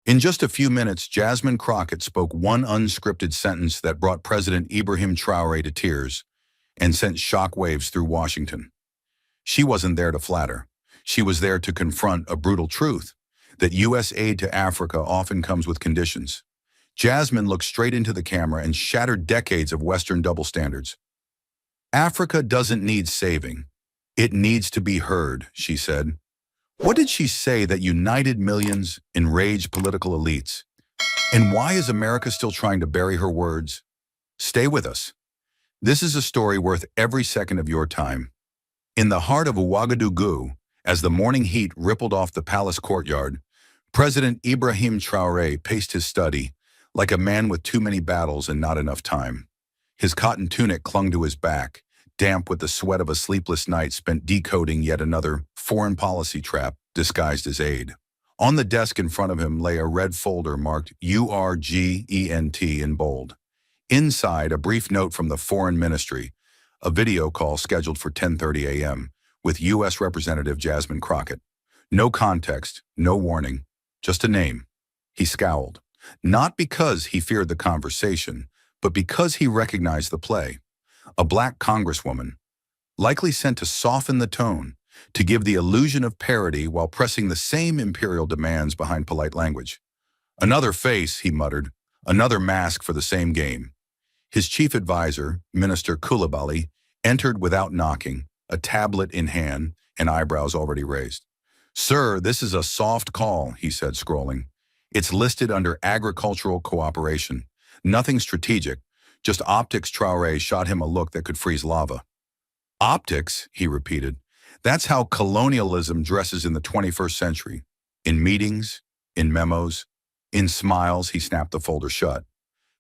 In just a few minutes, Jasmine Crockett spoke one unscripted sentence that brought President Ibrahim Traoré to tears and sent shockwaves through Washington. She wasn't there to flatter. She was there to confront a brutal truth, that U.S. aid to Africa often comes with conditions. Jasmine looked straight into the camera and shattered decades of Western double standards. Africa doesn't need saving. It needs to be heard, she said. What did she say that united millions, enraged political elites? And why is America still trying to bury her words? Stay with us. This is a story worth every second of your time. In the heart of Ouagadougou, as the morning heat rippled off the palace courtyard, President Ibrahim Traoré paced his study like a man with too many battles and not enough time. His cotton tunic clung to his back, damp with the sweat of a sleepless night spent decoding yet another foreign policy trap disguised as aid. On the desk in front of him lay a red folder marked URGENT in bold. Inside, a brief note from the Foreign Ministry, a video call scheduled for 10:30 a.m. with U.S. Representative Jasmine Crockett. No context, no warning, just a name. He scowled, not because he feared the conversation, but because he recognized the play. A black congresswoman, likely sent to soften the tone, to give the illusion of parody while pressing the same imperial demands behind polite language. Another face, he muttered, another mask for the same game. His chief advisor, Minister Coulibaly, entered without knocking, a tablet in hand and eyebrows already raised. "Sir, this is a soft call," he said, scrolling. "It's listed under agricultural cooperation. Nothing strategic, just optics." Traoré shot him a look that could freeze lava. "Optics," he repeated. "That's how colonialism dresses in the 21st century. In meetings, in memos, in smiles." He snapped the folder shut.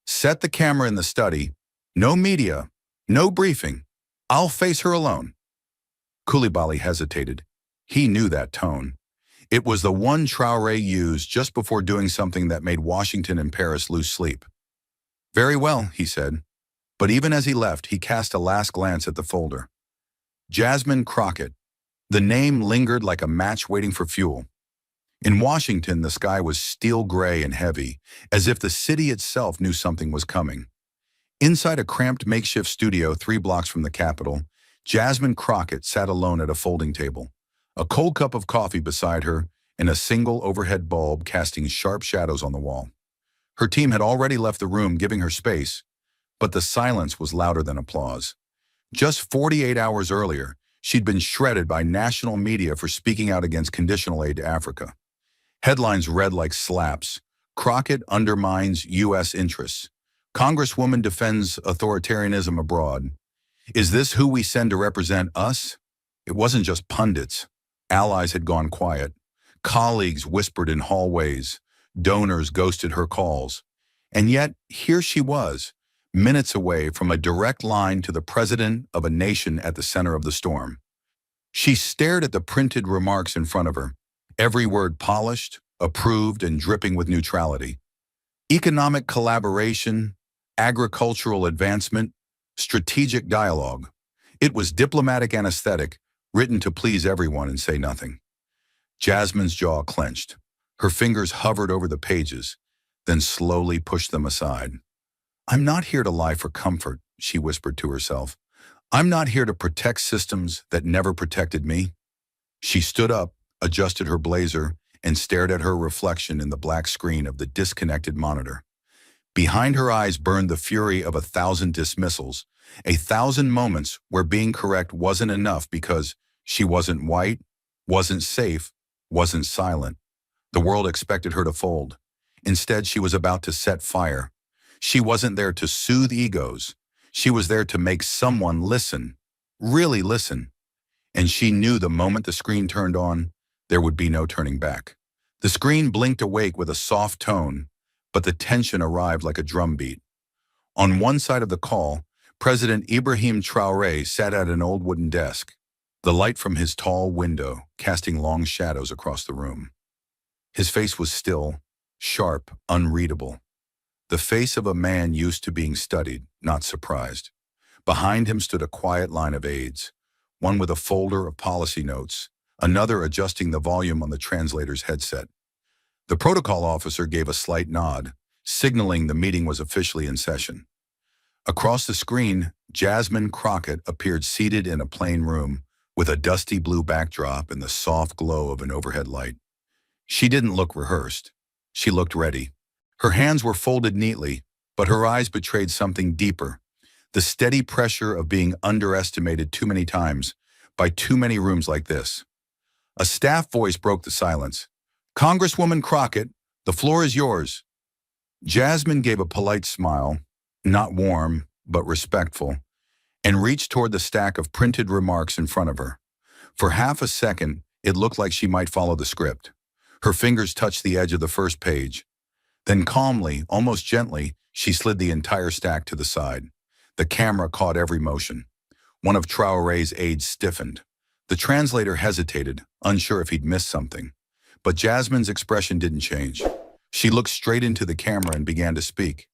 "Set the camera in the study. No media, no briefing. I'll face her alone." Coulibaly hesitated. He knew that tone. It was the one Traoré used just before doing something that made Washington and Paris lose sleep. "Very well," he said. But even as he left, he cast a last glance at the folder. Jasmine Crockett. The name lingered like a match waiting for fuel. In Washington, the sky was steel gray and heavy, as if the city itself knew something was coming. Inside a cramped makeshift studio 3 blocks from the Capitol, Jasmine Crockett sat alone at a folding table, a cold cup of coffee beside her and a single overhead bulb casting sharp shadows on the wall. Her team had already left the room, giving her space, but the silence was louder than applause. Just 48 hours earlier, she'd been shredded by national media for speaking out against conditional aid to Africa. Headlines read like slaps. Crockett undermines U.S. interests. Congresswoman defends authoritarianism abroad. Is this who we send to represent us? It wasn't just pundits. Allies had gone quiet. Colleagues whispered in hallways. Donors ghosted her calls. And yet, here she was, minutes away from a direct line to the president of a nation at the center of the storm. She stared at the printed remarks in front of her, every word polished, approved, and dripping with neutrality. Economic collaboration, agricultural advancement, strategic dialogue. It was diplomatic anesthetic, written to please everyone and say nothing. Jasmine's jaw clenched. Her fingers hovered over the pages, then slowly pushed them aside. "I'm not here to lie for comfort," she whispered to herself. "I'm not here to protect systems that never protected me." She stood up, adjusted her blazer, and stared at her reflection in the black screen of the disconnected monitor. Behind her eyes burned the fury of 1,000 dismissals, 1,000 moments where being correct wasn't enough because she wasn't white, wasn't safe, wasn't silent. The world expected her to fold. Instead, she was about to set fire. She wasn't there to soothe egos. She was there to make someone listen, really listen. And she knew the moment the screen turned on, there would be no turning back. The screen blinked awake with a soft tone, but the tension arrived like a drumbeat. On one side of the call, President Ibrahim Traoré sat at an old wooden desk, the light from his tall window casting long shadows across the room. His face was still, sharp, unreadable. The face of a man used to being studied, not surprised. Behind him stood a quiet line of aides, one with a folder of policy notes, another adjusting the volume on the translator's headset. The protocol officer gave a slight nod, signaling the meeting was officially in session. Across the screen, Jasmine Crockett appeared seated in a plain room with a dusty blue backdrop and the soft glow of an overhead light. She didn't look rehearsed. She looked ready. Her hands were folded neatly, but her eyes betrayed something deeper, the steady pressure of being underestimated too many times by too many rooms like this. A staff voice broke the silence. "Congresswoman Crockett, the floor is yours." Jasmine gave a polite smile, not warm, but respectful, and reached toward the stack of printed remarks in front of her. For half a second, it looked like she might follow the script. Her fingers touched the edge of the first page. Then calmly, almost gently, she slid the entire stack to the side. The camera caught every motion. One of Traoré's aides stiffened. The translator hesitated, unsure if he'd missed something. But Jasmine's expression didn't change. She looked straight into the camera and began to speak.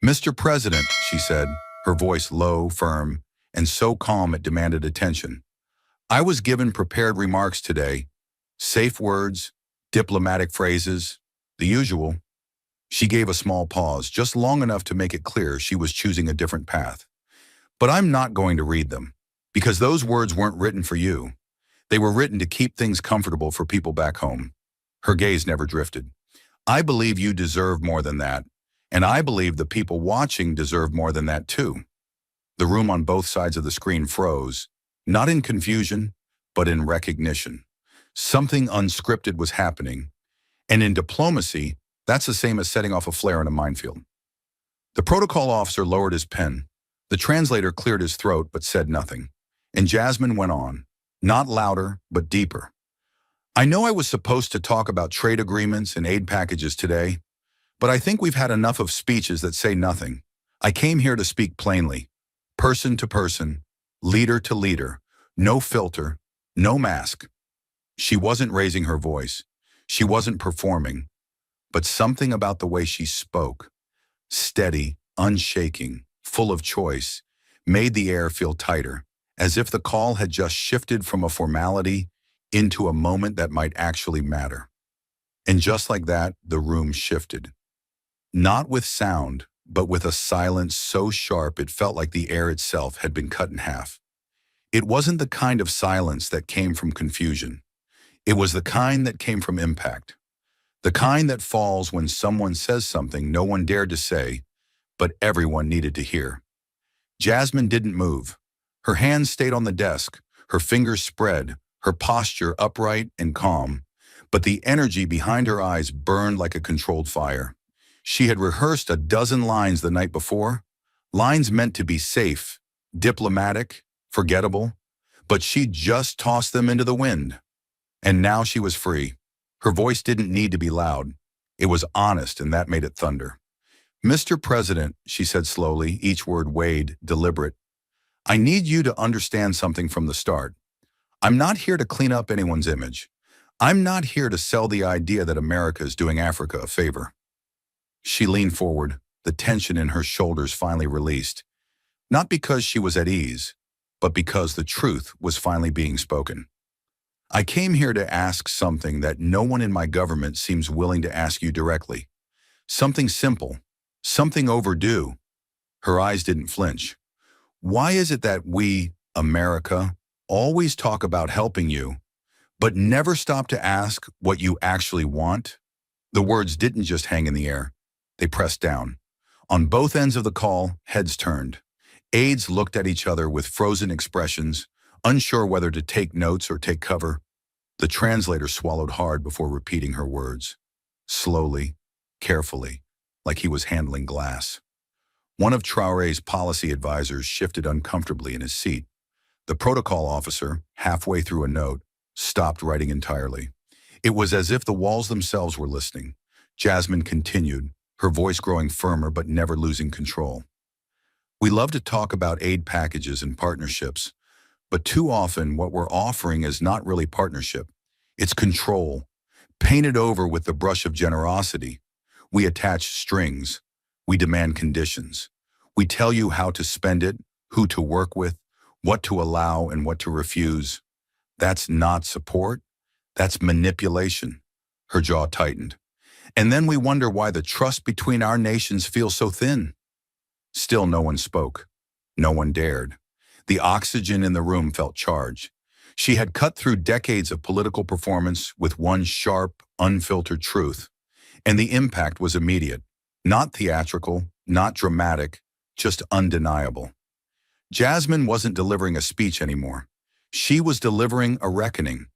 "Mr. President," she said, her voice low, firm, and so calm it demanded attention. "I was given prepared remarks today. Safe words, diplomatic phrases, the usual." She gave a small pause, just long enough to make it clear she was choosing a different path. "But I'm not going to read them, because those words weren't written for you. They were written to keep things comfortable for people back home." Her gaze never drifted. "I believe you deserve more than that, and I believe the people watching deserve more than that too." The room on both sides of the screen froze, not in confusion, but in recognition. Something unscripted was happening, and in diplomacy, that's the same as setting off a flare in a minefield. The protocol officer lowered his pen. The translator cleared his throat but said nothing, and Jasmine went on, not louder, but deeper. "I know I was supposed to talk about trade agreements and aid packages today, but I think we've had enough of speeches that say nothing. I came here to speak plainly, person to person, leader to leader, no filter, no mask." She wasn't raising her voice. She wasn't performing. But something about the way she spoke, steady, unshaking, full of choice, made the air feel tighter, as if the call had just shifted from a formality into a moment that might actually matter. And just like that, the room shifted. Not with sound, but with a silence so sharp it felt like the air itself had been cut in half. It wasn't the kind of silence that came from confusion. It was the kind that came from impact. The kind that falls when someone says something no one dared to say, but everyone needed to hear. Jasmine didn't move. Her hands stayed on the desk, her fingers spread, her posture upright and calm, but the energy behind her eyes burned like a controlled fire. She had rehearsed a dozen lines the night before, lines meant to be safe, diplomatic, forgettable, but she'd just tossed them into the wind. And now she was free. Her voice didn't need to be loud. It was honest, and that made it thunder. "Mr. President," she said slowly, each word weighed, deliberate, "I need you to understand something from the start. I'm not here to clean up anyone's image. I'm not here to sell the idea that America is doing Africa a favor." She leaned forward, the tension in her shoulders finally released, not because she was at ease, but because the truth was finally being spoken. "I came here to ask something that no one in my government seems willing to ask you directly. Something simple, something overdue." Her eyes didn't flinch. "Why is it that we, America, always talk about helping you, but never stop to ask what you actually want?" The words didn't just hang in the air. They pressed down. On both ends of the call, heads turned. Aides looked at each other with frozen expressions, unsure whether to take notes or take cover. The translator swallowed hard before repeating her words, slowly, carefully, like he was handling glass. One of Traoré's policy advisors shifted uncomfortably in his seat. The protocol officer, halfway through a note, stopped writing entirely. It was as if the walls themselves were listening. Jasmine continued, her voice growing firmer but never losing control. "We love to talk about aid packages and partnerships, but too often what we're offering is not really partnership. It's control, painted over with the brush of generosity. We attach strings. We demand conditions. We tell you how to spend it, who to work with, what to allow and what to refuse. That's not support. That's manipulation." Her jaw tightened. And then we wonder why the trust between our nations feels so thin. Still no one spoke. No one dared. The oxygen in the room felt charged. She had cut through decades of political performance with one sharp, unfiltered truth. And the impact was immediate. Not theatrical, not dramatic, just undeniable. Jasmine wasn't delivering a speech anymore. She was delivering a reckoning.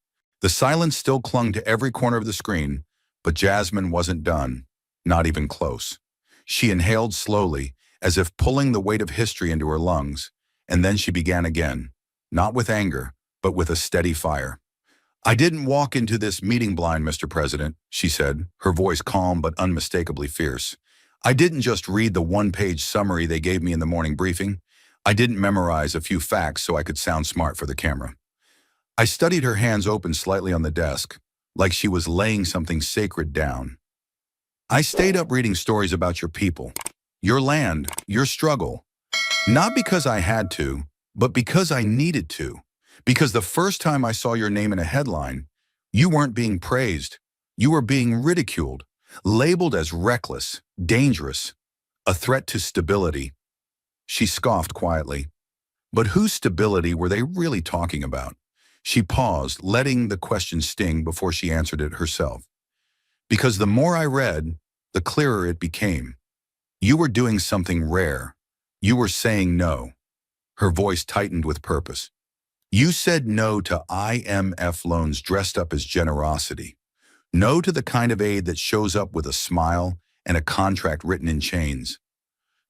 The silence still clung to every corner of the screen, but Jasmine wasn't done, not even close. She inhaled slowly, as if pulling the weight of history into her lungs, and then she began again, not with anger, but with a steady fire. "I didn't walk into this meeting blind, Mr. President," she said, her voice calm but unmistakably fierce. "I didn't just read the one-page summary they gave me in the morning briefing. I didn't memorize a few facts so I could sound smart for the camera. I studied," her hands open slightly on the desk, like she was laying something sacred down. "I stayed up reading stories about your people, your land, your struggle. Not because I had to, but because I needed to. Because the first time I saw your name in a headline, you weren't being praised. You were being ridiculed, labeled as reckless, dangerous, a threat to stability." She scoffed quietly. But whose stability were they really talking about? She paused, letting the question sting before she answered it herself. "Because the more I read, the clearer it became. You were doing something rare. You were saying no." Her voice tightened with purpose. "You said no to IMF loans dressed up as generosity. No to the kind of aid that shows up with a smile and a contract written in chains.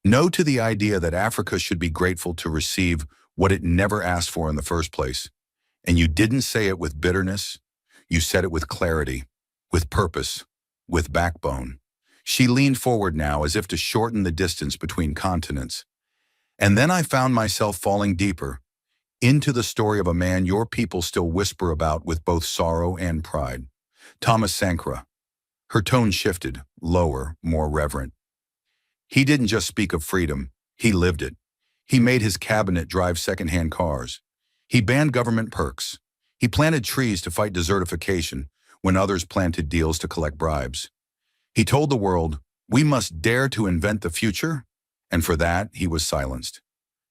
No to the idea that Africa should be grateful to receive what it never asked for in the first place. And you didn't say it with bitterness. You said it with clarity, with purpose, with backbone." She leaned forward now as if to shorten the distance between continents. "And then I found myself falling deeper into the story of a man your people still whisper about with both sorrow and pride. Thomas Sankara." Her tone shifted, lower, more reverent. "He didn't just speak of freedom, he lived it. He made his cabinet drive second-hand cars. He banned government perks. He planted trees to fight desertification when others planted deals to collect bribes. He told the world, we must dare to invent the future, and for that he was silenced."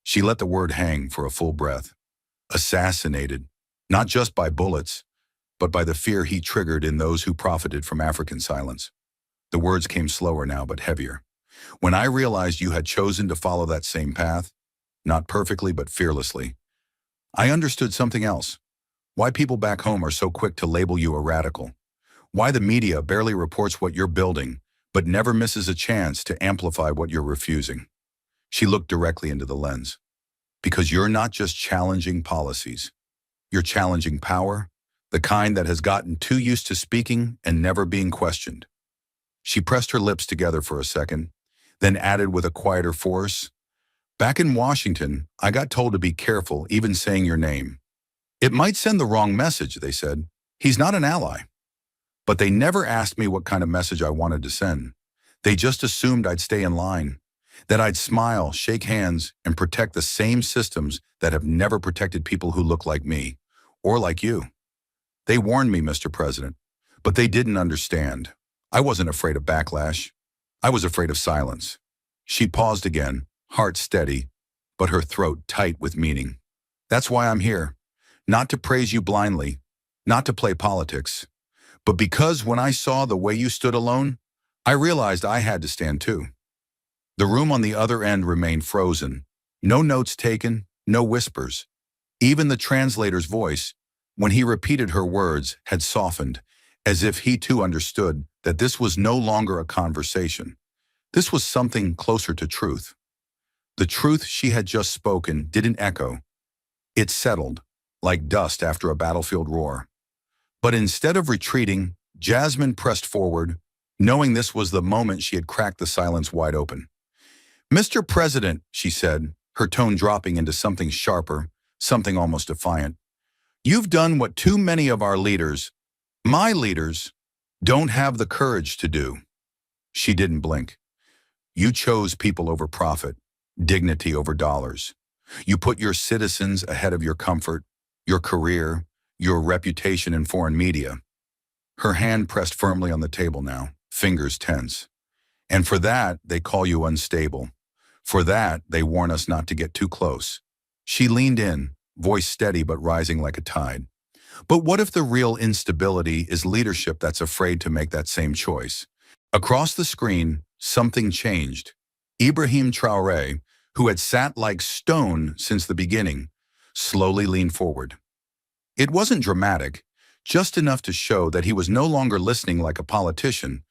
She let the word hang for a full breath. Assassinated, not just by bullets, but by the fear he triggered in those who profited from African silence. The words came slower now, but heavier. "When I realized you had chosen to follow that same path, not perfectly but fearlessly, I understood something else. Why people back home are so quick to label you a radical. Why the media barely reports what you're building, but never misses a chance to amplify what you're refusing." She looked directly into the lens. "Because you're not just challenging policies. You're challenging power, the kind that has gotten too used to speaking and never being questioned." She pressed her lips together for a second, then added with a quieter force, "Back in Washington, I got told to be careful even saying your name. It might send the wrong message," they said. "He's not an ally." But they never asked me what kind of message I wanted to send. They just assumed I'd stay in line, that I'd smile, shake hands, and protect the same systems that have never protected people who look like me, or like you. They warned me, Mr. President, but they didn't understand. I wasn't afraid of backlash. I was afraid of silence." She paused again, heart steady, but her throat tight with meaning. "That's why I'm here. Not to praise you blindly, not to play politics, but because when I saw the way you stood alone, I realized I had to stand too." The room on the other end remained frozen. No notes taken, no whispers. Even the translator's voice, when he repeated her words, had softened, as if he too understood that this was no longer a conversation. This was something closer to truth. The truth she had just spoken didn't echo. It settled, like dust after a battlefield roar. But instead of retreating, Jasmine pressed forward, knowing this was the moment she had cracked the silence wide open. "Mr. President," she said, her tone dropping into something sharper, something almost defiant, "you've done what too many of our leaders, my leaders, don't have the courage to do." She didn't blink. "You chose people over profit, dignity over dollars. You put your citizens ahead of your comfort, your career, your reputation in foreign media." Her hand pressed firmly on the table now. fingers tense. And for that, they call you unstable. For that, they warn us not to get too close. She leaned in, voice steady but rising like a tide. But what if the real instability is leadership that's afraid to make that same choice? Across the screen, something changed. Ibrahim Traoré, who had sat like stone since the beginning, slowly leaned forward. It wasn't dramatic, just enough to show that he was no longer listening like a politician,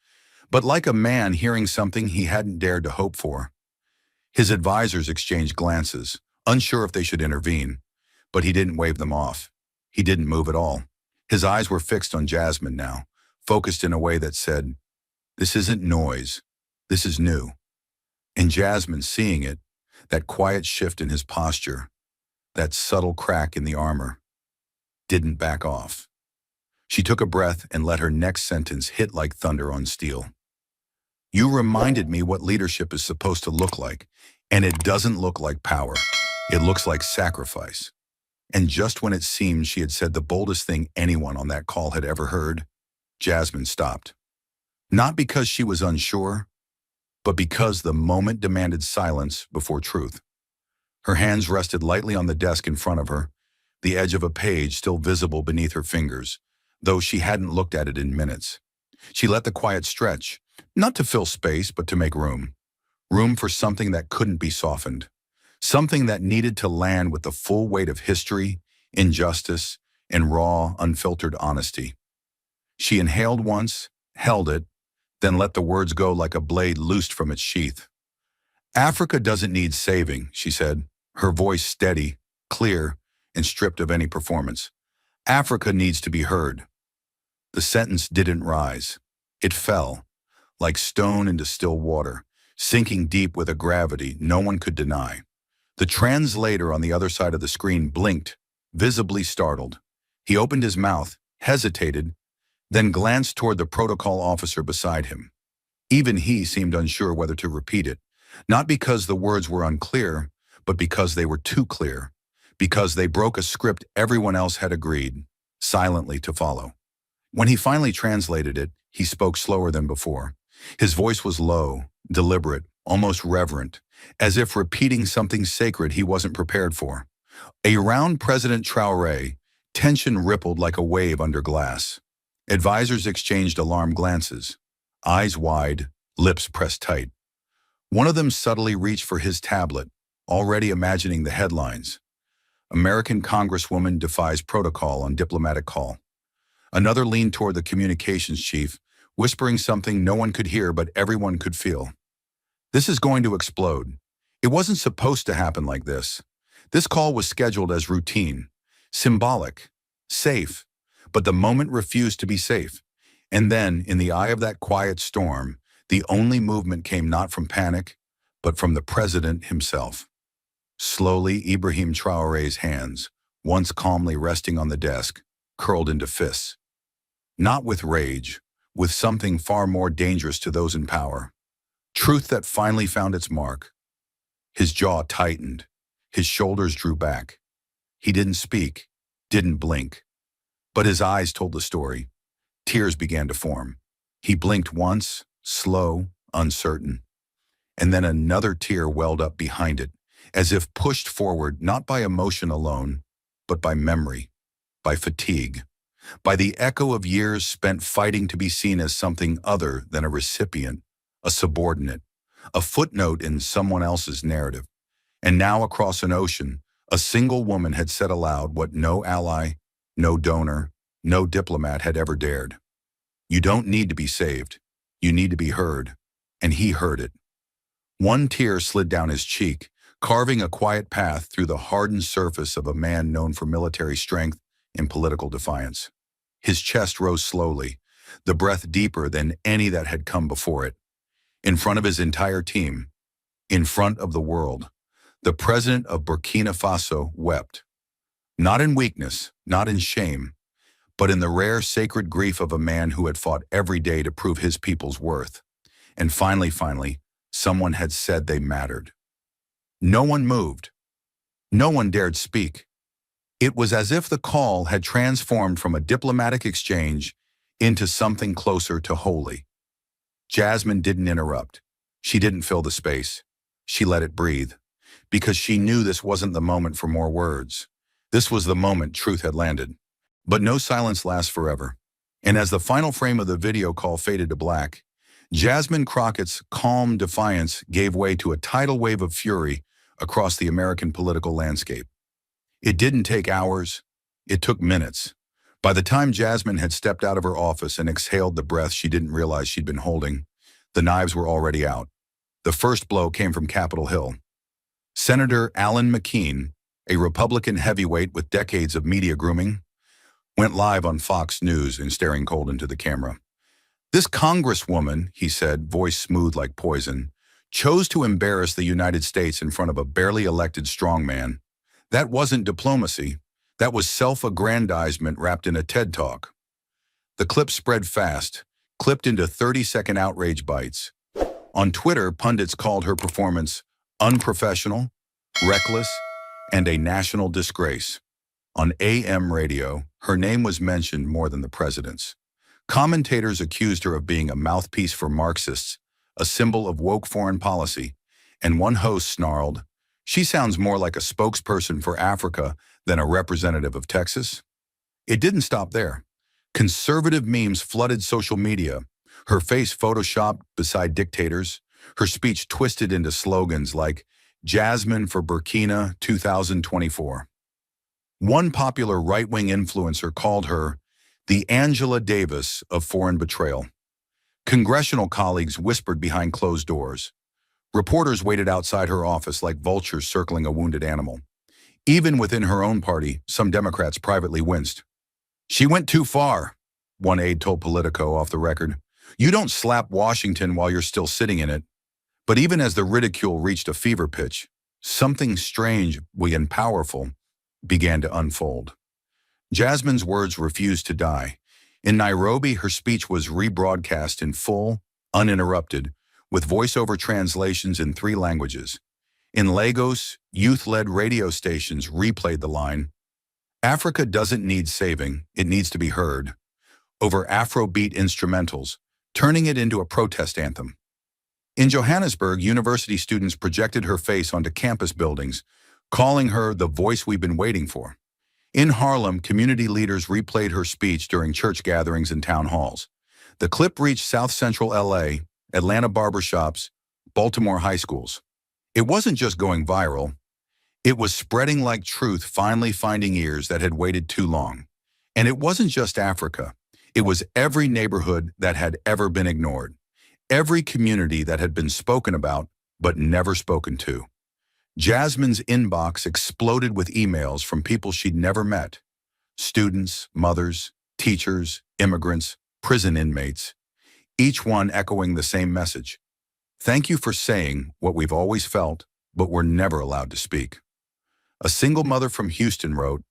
but like a man hearing something he hadn't dared to hope for. His advisors exchanged glances, unsure if they should intervene, but he didn't wave them off. He didn't move at all. His eyes were fixed on Jasmine now, focused in a way that said, "This isn't noise. This is new." And Jasmine, seeing it, that quiet shift in his posture, that subtle crack in the armor, didn't back off. She took a breath and let her next sentence hit like thunder on steel. "You reminded me what leadership is supposed to look like, and it doesn't look like power. It looks like sacrifice." And just when it seemed she had said the boldest thing anyone on that call had ever heard, Jasmine stopped. Not because she was unsure, but because the moment demanded silence before truth. Her hands rested lightly on the desk in front of her, the edge of a page still visible beneath her fingers, though she hadn't looked at it in minutes. She let the quiet stretch, not to fill space, but to make room. Room for something that couldn't be softened. Something that needed to land with the full weight of history, injustice, and raw, unfiltered honesty. She inhaled once, held it, then let the words go like a blade loosed from its sheath. "Africa doesn't need saving," she said, her voice steady, clear, and stripped of any performance. "Africa needs to be heard." The sentence didn't rise. It fell, like stone into still water, sinking deep with a gravity no one could deny. The translator on the other side of the screen blinked, visibly startled. He opened his mouth, hesitated, then glanced toward the protocol officer beside him. Even he seemed unsure whether to repeat it, not because the words were unclear, but because they were too clear, because they broke a script everyone else had agreed, silently to follow. When he finally translated it, he spoke slower than before. His voice was low, deliberate, almost reverent, as if repeating something sacred he wasn't prepared for. Around President Traoré, tension rippled like a wave under glass. Advisors exchanged alarmed glances, eyes wide, lips pressed tight. One of them subtly reached for his tablet, already imagining the headlines. "American Congresswoman defies protocol on diplomatic call." Another leaned toward the communications chief, whispering something no one could hear but everyone could feel. "This is going to explode. It wasn't supposed to happen like this. This call was scheduled as routine, symbolic, safe, but the moment refused to be safe. And then, in the eye of that quiet storm, the only movement came not from panic, but from the president himself." Slowly, Ibrahim Traoré's hands, once calmly resting on the desk, curled into fists. Not with rage, with something far more dangerous to those in power. Truth that finally found its mark. His jaw tightened. His shoulders drew back. He didn't speak, didn't blink. But his eyes told the story. Tears began to form. He blinked once, slow, uncertain. And then another tear welled up behind it, as if pushed forward not by emotion alone, but by memory, by fatigue, by the echo of years spent fighting to be seen as something other than a recipient, a subordinate, a footnote in someone else's narrative. And now across an ocean, a single woman had said aloud what no ally, no donor, no diplomat had ever dared. "You don't need to be saved. You need to be heard." And he heard it. One tear slid down his cheek, carving a quiet path through the hardened surface of a man known for military strength and political defiance. His chest rose slowly, the breath deeper than any that had come before it. In front of his entire team, in front of the world, the president of Burkina Faso wept. Not in weakness, not in shame, but in the rare sacred grief of a man who had fought every day to prove his people's worth. And finally, someone had said they mattered. No one moved. No one dared speak. It was as if the call had transformed from a diplomatic exchange into something closer to holy. Jasmine didn't interrupt. She didn't fill the space. She let it breathe. Because she knew this wasn't the moment for more words. This was the moment truth had landed. But no silence lasts forever. And as the final frame of the video call faded to black, Jasmine Crockett's calm defiance gave way to a tidal wave of fury across the American political landscape. It didn't take hours. It took minutes. By the time Jasmine had stepped out of her office and exhaled the breath she didn't realize she'd been holding, the knives were already out. The first blow came from Capitol Hill. Senator Alan McKean, a Republican heavyweight with decades of media grooming, went live on Fox News and staring cold into the camera. This congresswoman, he said, voice smooth like poison, chose to embarrass the United States in front of a barely elected strongman. That wasn't diplomacy. That was self-aggrandizement wrapped in a TED Talk. The clip spread fast, clipped into 30-second outrage bites. On Twitter, pundits called her performance unprofessional, reckless, and a national disgrace. On AM radio, her name was mentioned more than the president's. Commentators accused her of being a mouthpiece for Marxists, a symbol of woke foreign policy, and one host snarled, "She sounds more like a spokesperson for Africa than a representative of Texas." It didn't stop there. Conservative memes flooded social media, her face photoshopped beside dictators, her speech twisted into slogans like Jasmine for Burkina 2024. One popular right-wing influencer called her the Angela Davis of foreign betrayal. Congressional colleagues whispered behind closed doors. Reporters waited outside her office like vultures circling a wounded animal. Even within her own party, some Democrats privately winced. "She went too far," one aide told Politico off the record. "You don't slap Washington while you're still sitting in it." But even as the ridicule reached a fever pitch, something strange and powerful began to unfold. Jasmine's words refused to die. In Nairobi, her speech was rebroadcast in full, uninterrupted, with voiceover translations in 3 languages. In Lagos, youth-led radio stations replayed the line, "Africa doesn't need saving, it needs to be heard," over Afrobeat instrumentals, turning it into a protest anthem. In Johannesburg, university students projected her face onto campus buildings, calling her the voice we've been waiting for. In Harlem, community leaders replayed her speech during church gatherings and town halls. The clip reached South Central LA, Atlanta barbershops, Baltimore high schools. It wasn't just going viral. It was spreading like truth, finally finding ears that had waited too long. And it wasn't just Africa. It was every neighborhood that had ever been ignored. Every community that had been spoken about, but never spoken to. Jasmine's inbox exploded with emails from people she'd never met. Students, mothers, teachers, immigrants, prison inmates. Each one echoing the same message. "Thank you for saying what we've always felt, but were never allowed to speak." A single mother from Houston wrote,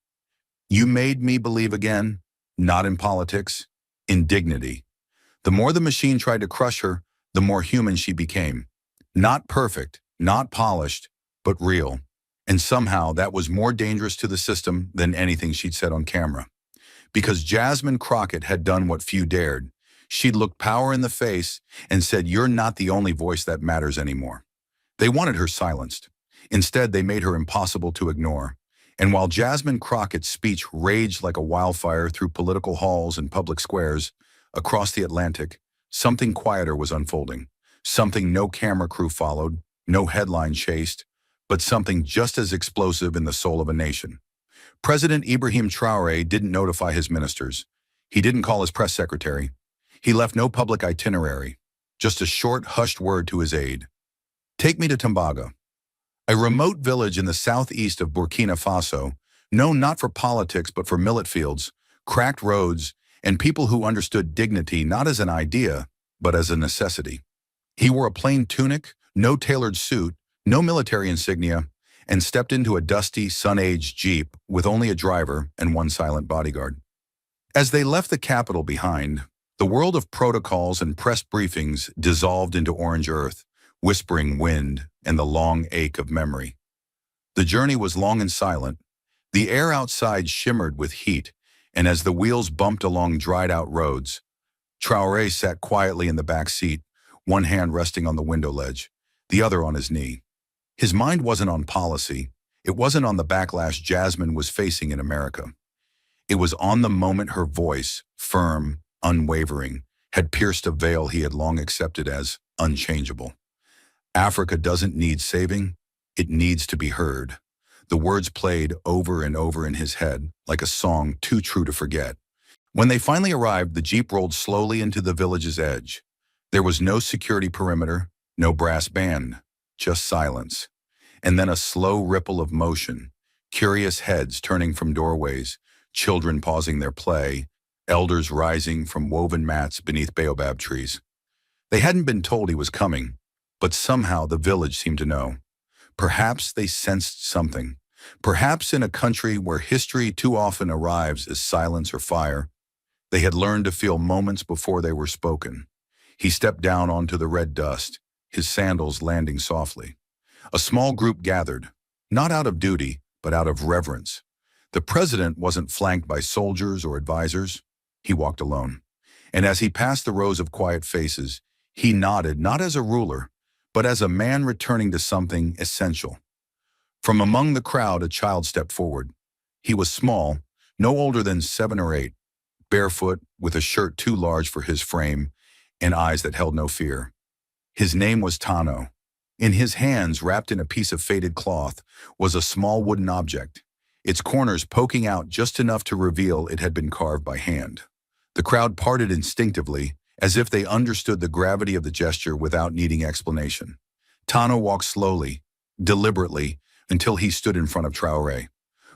"You made me believe again, not in politics, in dignity." The more the machine tried to crush her, the more human she became. Not perfect, not polished, but real. And somehow that was more dangerous to the system than anything she'd said on camera. Because Jasmine Crockett had done what few dared. She'd looked power in the face and said, "You're not the only voice that matters anymore." They wanted her silenced. Instead, they made her impossible to ignore. And while Jasmine Crockett's speech raged like a wildfire through political halls and public squares across the Atlantic, something quieter was unfolding. Something no camera crew followed, no headline chased, but something just as explosive in the soul of a nation. President Ibrahim Traoré didn't notify his ministers. He didn't call his press secretary. He left no public itinerary, just a short, hushed word to his aide. "Take me to Tambaga, a remote village in the southeast of Burkina Faso, known not for politics but for millet fields, cracked roads, and people who understood dignity not as an idea, but as a necessity." He wore a plain tunic, no tailored suit, no military insignia, and stepped into a dusty, sun-aged Jeep with only a driver and one silent bodyguard. As they left the capital behind, the world of protocols and press briefings dissolved into orange earth, whispering wind, and the long ache of memory. The journey was long and silent. The air outside shimmered with heat, and as the wheels bumped along dried-out roads, Traoré sat quietly in the back seat, one hand resting on the window ledge, the other on his knee. His mind wasn't on policy. It wasn't on the backlash Jasmine was facing in America. It was on the moment her voice, firm, unwavering, had pierced a veil he had long accepted as unchangeable. Africa doesn't need saving, it needs to be heard. The words played over and over in his head, like a song too true to forget. When they finally arrived, the jeep rolled slowly into the village's edge. There was no security perimeter, no brass band, just silence. And then a slow ripple of motion, curious heads turning from doorways, children pausing their play, elders rising from woven mats beneath baobab trees. They hadn't been told he was coming, but somehow the village seemed to know. Perhaps they sensed something. Perhaps in a country where history too often arrives as silence or fire, they had learned to feel moments before they were spoken. He stepped down onto the red dust, his sandals landing softly. A small group gathered, not out of duty, but out of reverence. The president wasn't flanked by soldiers or advisors. He walked alone. And as he passed the rows of quiet faces, he nodded not as a ruler, but as a man returning to something essential. From among the crowd, a child stepped forward. He was small, no older than 7 or 8, barefoot, with a shirt too large for his frame, and eyes that held no fear. His name was Tano. In his hands, wrapped in a piece of faded cloth, was a small wooden object, its corners poking out just enough to reveal it had been carved by hand. The crowd parted instinctively, as if they understood the gravity of the gesture without needing explanation. Tano walked slowly, deliberately, until he stood in front of Traoré.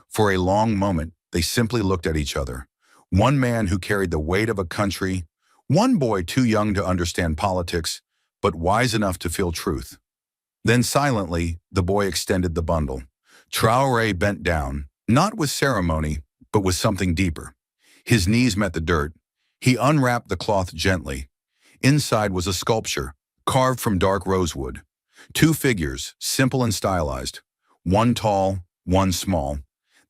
For a long moment, they simply looked at each other. One man who carried the weight of a country, one boy too young to understand politics, but wise enough to feel truth. Then silently, the boy extended the bundle. Traoré bent down, not with ceremony, but with something deeper. His knees met the dirt. He unwrapped the cloth gently. Inside was a sculpture, carved from dark rosewood. 2 figures, simple and stylized. One tall, one small.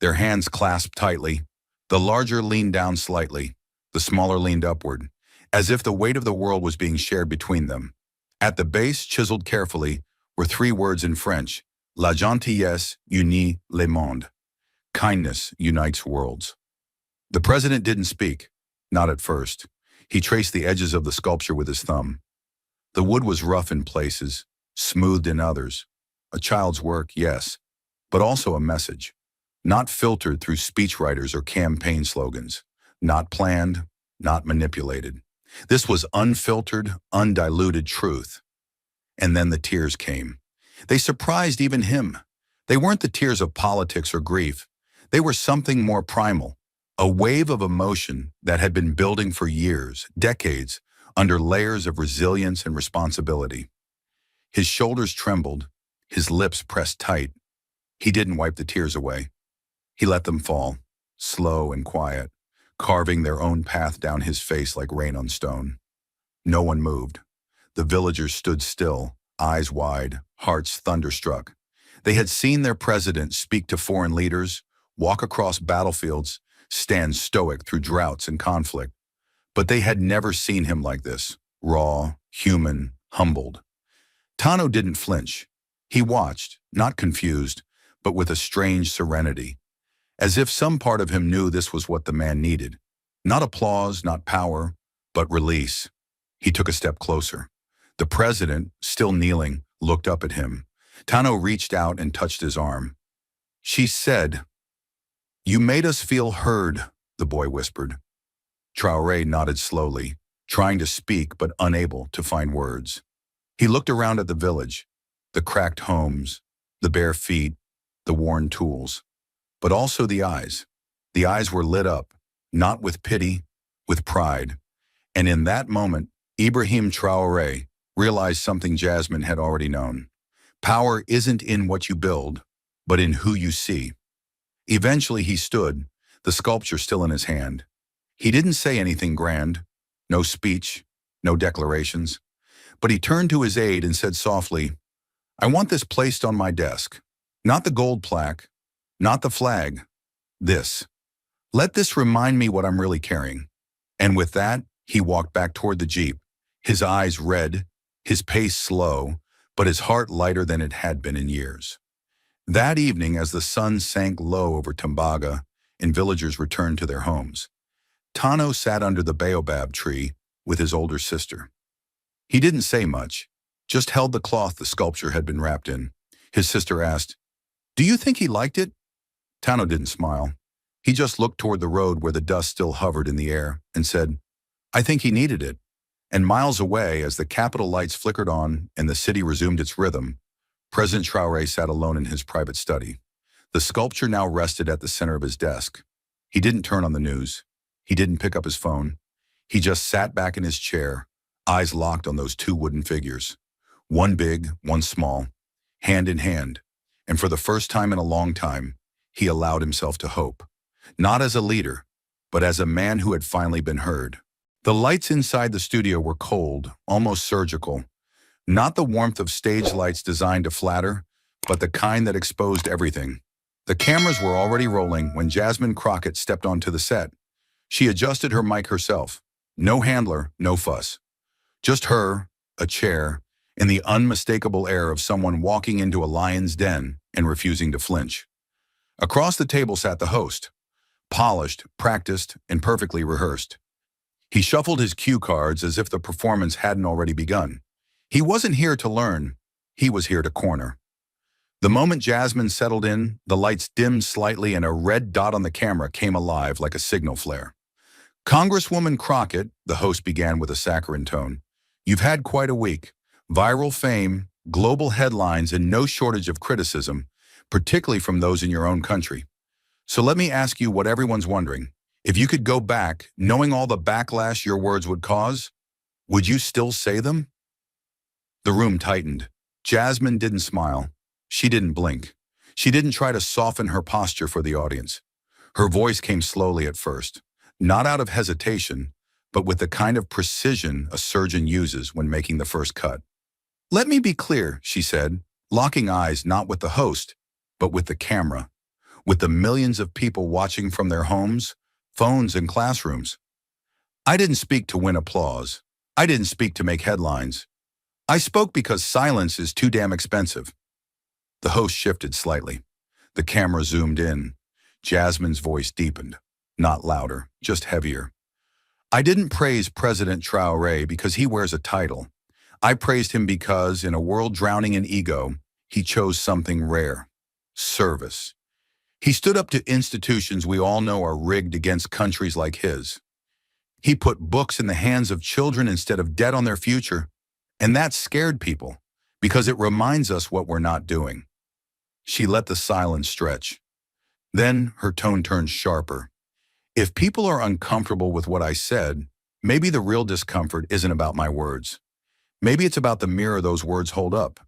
Their hands clasped tightly. The larger leaned down slightly. The smaller leaned upward, as if the weight of the world was being shared between them. At the base, chiseled carefully, were 3 words in French: La gentillesse unit le monde. Kindness unites worlds. The president didn't speak, not at first. He traced the edges of the sculpture with his thumb. The wood was rough in places, smoothed in others. A child's work, yes, but also a message. Not filtered through speechwriters or campaign slogans. Not planned, not manipulated. This was unfiltered, undiluted truth. And then the tears came. They surprised even him. They weren't the tears of politics or grief. They were something more primal, a wave of emotion that had been building for years, decades, under layers of resilience and responsibility. His shoulders trembled, his lips pressed tight. He didn't wipe the tears away. He let them fall, slow and quiet, carving their own path down his face like rain on stone. No one moved. The villagers stood still, eyes wide, hearts thunderstruck. They had seen their president speak to foreign leaders, walk across battlefields, stand stoic through droughts and conflict. But they had never seen him like this, raw, human, humbled. Tano didn't flinch. He watched, not confused, but with a strange serenity, as if some part of him knew this was what the man needed. Not applause, not power, but release. He took a step closer. The president, still kneeling, looked up at him. Tano reached out and touched his arm. She said, "You made us feel heard," the boy whispered. Traoré nodded slowly, trying to speak but unable to find words. He looked around at the village, the cracked homes, the bare feet, the worn tools, but also the eyes. The eyes were lit up, not with pity, with pride. And in that moment, Ibrahim Traoré realized something Jasmine had already known. Power isn't in what you build, but in who you see. Eventually he stood, the sculpture still in his hand. He didn't say anything grand, no speech, no declarations, but he turned to his aide and said softly, "I want this placed on my desk. Not the gold plaque, not the flag, this. Let this remind me what I'm really carrying." And with that, he walked back toward the jeep, his eyes red, his pace slow, but his heart lighter than it had been in years. That evening, as the sun sank low over Tumbaga and villagers returned to their homes, Tano sat under the baobab tree with his older sister. He didn't say much, just held the cloth the sculpture had been wrapped in. His sister asked, "Do you think he liked it?" Tano didn't smile. He just looked toward the road where the dust still hovered in the air and said, "I think he needed it." And miles away, as the Capitol lights flickered on and the city resumed its rhythm, President Traoré sat alone in his private study. The sculpture now rested at the center of his desk. He didn't turn on the news. He didn't pick up his phone. He just sat back in his chair, eyes locked on those two wooden figures. One big, one small, hand in hand. And for the first time in a long time, he allowed himself to hope. Not as a leader, but as a man who had finally been heard. The lights inside the studio were cold, almost surgical. Not the warmth of stage lights designed to flatter, but the kind that exposed everything. The cameras were already rolling when Jasmine Crockett stepped onto the set. She adjusted her mic herself. No handler, no fuss. Just her, a chair, and the unmistakable air of someone walking into a lion's den and refusing to flinch. Across the table sat the host, polished, practiced, and perfectly rehearsed. He shuffled his cue cards as if the performance hadn't already begun. He wasn't here to learn, he was here to corner. The moment Jasmine settled in, the lights dimmed slightly and a red dot on the camera came alive like a signal flare. "Congresswoman Crockett," the host began with a saccharine tone, "you've had quite a week. Viral fame, global headlines, and no shortage of criticism, particularly from those in your own country. So let me ask you what everyone's wondering. If you could go back, knowing all the backlash your words would cause, would you still say them?" The room tightened. Jasmine didn't smile. She didn't blink. She didn't try to soften her posture for the audience. Her voice came slowly at first, not out of hesitation, but with the kind of precision a surgeon uses when making the first cut. "Let me be clear," she said, locking eyes not with the host, but with the camera, with the millions of people watching from their homes, phones, and classrooms. "I didn't speak to win applause. I didn't speak to make headlines. I spoke because silence is too damn expensive." The host shifted slightly. The camera zoomed in. Jasmine's voice deepened, not louder, just heavier. "I didn't praise President Traoré because he wears a title. I praised him because, in a world drowning in ego, he chose something rare: service. He stood up to institutions we all know are rigged against countries like his. He put books in the hands of children instead of debt on their future, and that scared people, because it reminds us what we're not doing." She let the silence stretch. Then her tone turned sharper. "If people are uncomfortable with what I said, maybe the real discomfort isn't about my words. Maybe it's about the mirror those words hold up.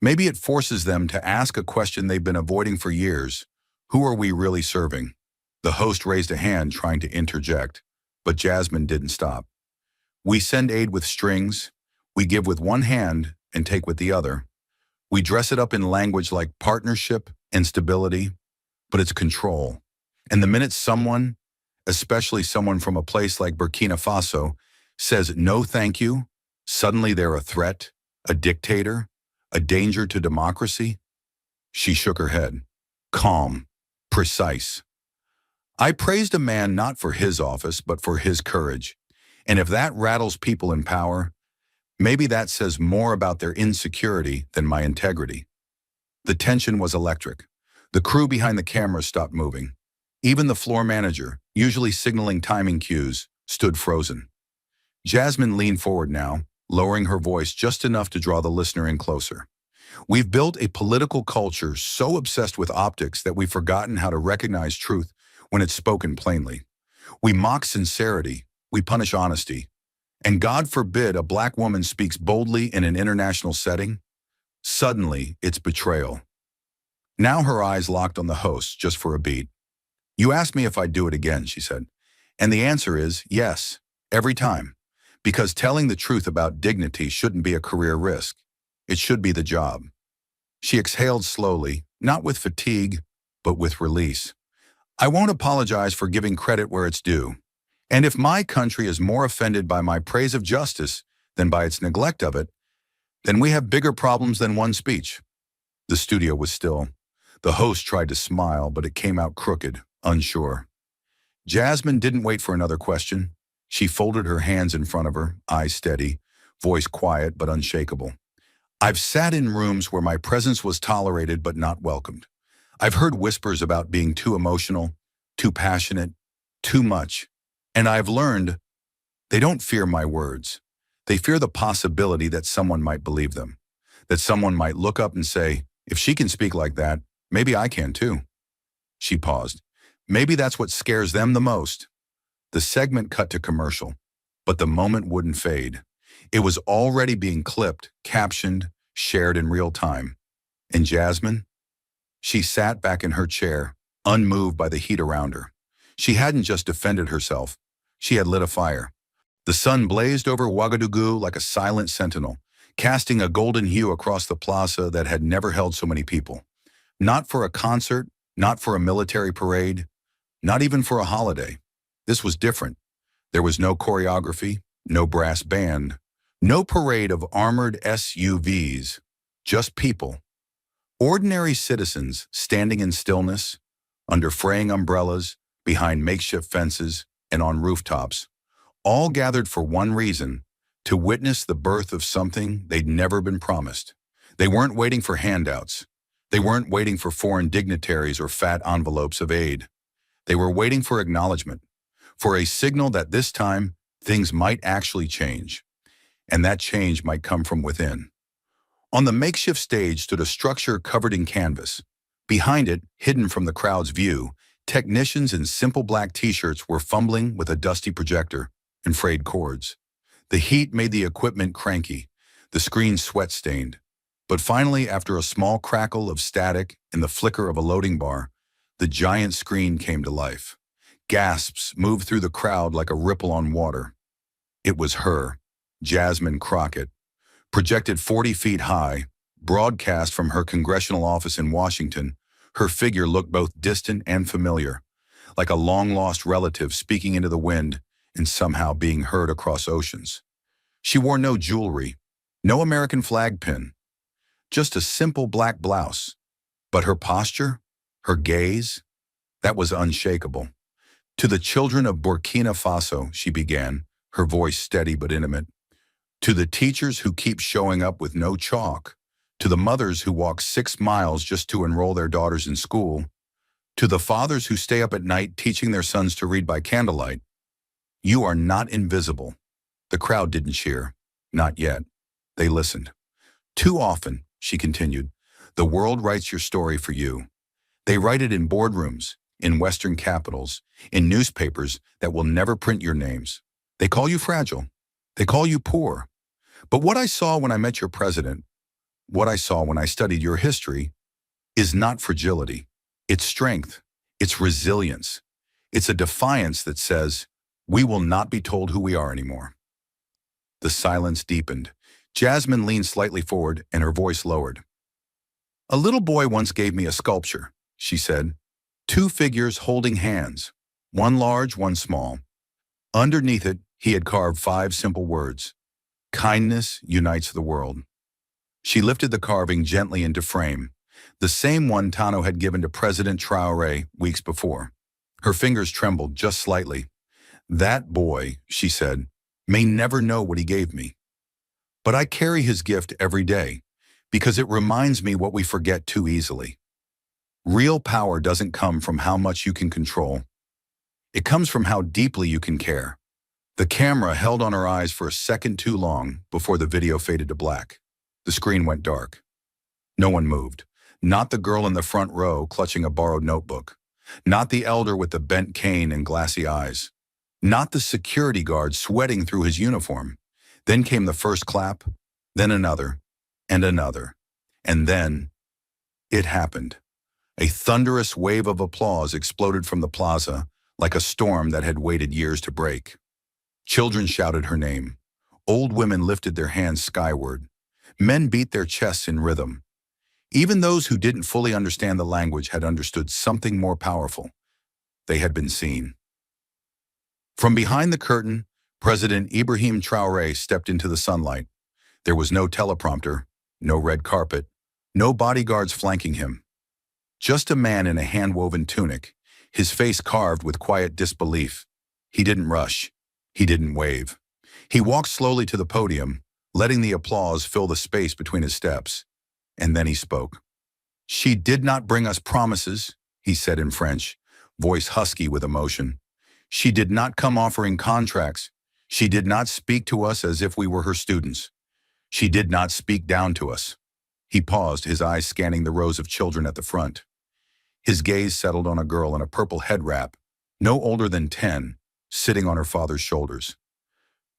Maybe it forces them to ask a question they've been avoiding for years. Who are we really serving?" The host raised a hand trying to interject, but Jasmine didn't stop. "We send aid with strings. We give with one hand and take with the other. We dress it up in language like partnership and stability, but it's control. And the minute someone, especially someone from a place like Burkina Faso, says no thank you, suddenly they're a threat, a dictator, a danger to democracy." She shook her head. Calm, precise. "I praised a man not for his office, but for his courage. And if that rattles people in power, maybe that says more about their insecurity than my integrity." The tension was electric. The crew behind the camera stopped moving. Even the floor manager, usually signaling timing cues, stood frozen. Jasmine leaned forward now, lowering her voice just enough to draw the listener in closer. "We've built a political culture so obsessed with optics that we've forgotten how to recognize truth when it's spoken plainly. We mock sincerity, we punish honesty. And God forbid a black woman speaks boldly in an international setting. Suddenly, it's betrayal." Now her eyes locked on the host just for a beat. "You asked me if I'd do it again," she said. "And the answer is yes, every time. Because telling the truth about dignity shouldn't be a career risk. It should be the job." She exhaled slowly, not with fatigue, but with release. "I won't apologize for giving credit where it's due. And if my country is more offended by my praise of justice than by its neglect of it, Then we have bigger problems than one speech. The studio was still. The host tried to smile, but it came out crooked, unsure. Jasmine didn't wait for another question. She folded her hands in front of her, eyes steady, voice quiet but unshakable. I've sat in rooms where my presence was tolerated but not welcomed. I've heard whispers about being too emotional, too passionate, too much. And I've learned they don't fear my words. They fear the possibility that someone might believe them, that someone might look up and say, if she can speak like that, maybe I can too. She paused. Maybe that's what scares them the most. The segment cut to commercial, but the moment wouldn't fade. It was already being clipped, captioned, shared in real time. And Jasmine? She sat back in her chair, unmoved by the heat around her. She hadn't just defended herself. She had lit a fire. The sun blazed over Ouagadougou like a silent sentinel, casting a golden hue across the plaza that had never held so many people. Not for a concert, not for a military parade, not even for a holiday. This was different. There was no choreography, no brass band, no parade of armored SUVs, just people. Ordinary citizens standing in stillness, under fraying umbrellas, behind makeshift fences, and on rooftops, all gathered for one reason, to witness the birth of something they'd never been promised. They weren't waiting for handouts. They weren't waiting for foreign dignitaries or fat envelopes of aid. They were waiting for acknowledgement, for a signal that this time things might actually change, and that change might come from within. On the makeshift stage stood a structure covered in canvas. Behind it, hidden from the crowd's view, technicians in simple black t-shirts were fumbling with a dusty projector and frayed cords. The heat made the equipment cranky, the screen sweat-stained. But finally, after a small crackle of static and the flicker of a loading bar, the giant screen came to life. Gasps moved through the crowd like a ripple on water. It was her, Jasmine Crockett, projected 40 feet high, broadcast from her congressional office in Washington. Her figure looked both distant and familiar, like a long-lost relative speaking into the wind and somehow being heard across oceans. She wore no jewelry, no American flag pin, just a simple black blouse. But her posture, her gaze, that was unshakable. To the children of Burkina Faso, she began, her voice steady but intimate. To the teachers who keep showing up with no chalk, to the mothers who walk 6 miles just to enroll their daughters in school, to the fathers who stay up at night teaching their sons to read by candlelight, you are not invisible. The crowd didn't cheer. Not yet. They listened. Too often, she continued, the world writes your story for you. They write it in boardrooms, in Western capitals, in newspapers that will never print your names. They call you fragile. They call you poor. But what I saw when I met your president, what I saw when I studied your history, is not fragility. It's strength. It's resilience. It's a defiance that says, we will not be told who we are anymore. The silence deepened. Jasmine leaned slightly forward and her voice lowered. A little boy once gave me a sculpture, she said. 2 figures holding hands, one large, one small. Underneath it, he had carved 5 simple words. Kindness unites the world. She lifted the carving gently into frame, the same one Tano had given to President Traoré weeks before. Her fingers trembled just slightly. That boy, she said, may never know what he gave me. But I carry his gift every day because it reminds me what we forget too easily. Real power doesn't come from how much you can control. It comes from how deeply you can care. The camera held on her eyes for a second too long before the video faded to black. The screen went dark. No one moved. Not the girl in the front row clutching a borrowed notebook. Not the elder with the bent cane and glassy eyes. Not the security guard sweating through his uniform. Then came the first clap, then another, and another. And then it happened. A thunderous wave of applause exploded from the plaza like a storm that had waited years to break. Children shouted her name. Old women lifted their hands skyward. Men beat their chests in rhythm. Even those who didn't fully understand the language had understood something more powerful. They had been seen. From behind the curtain, President Ibrahim Traoré stepped into the sunlight. There was no teleprompter, no red carpet, no bodyguards flanking him. Just a man in a hand-woven tunic, his face carved with quiet disbelief. He didn't rush. He didn't wave. He walked slowly to the podium, letting the applause fill the space between his steps. And then he spoke. "She did not bring us promises," he said in French, voice husky with emotion. "She did not come offering contracts. She did not speak to us as if we were her students. She did not speak down to us." He paused, his eyes scanning the rows of children at the front. His gaze settled on a girl in a purple head wrap, no older than 10, sitting on her father's shoulders.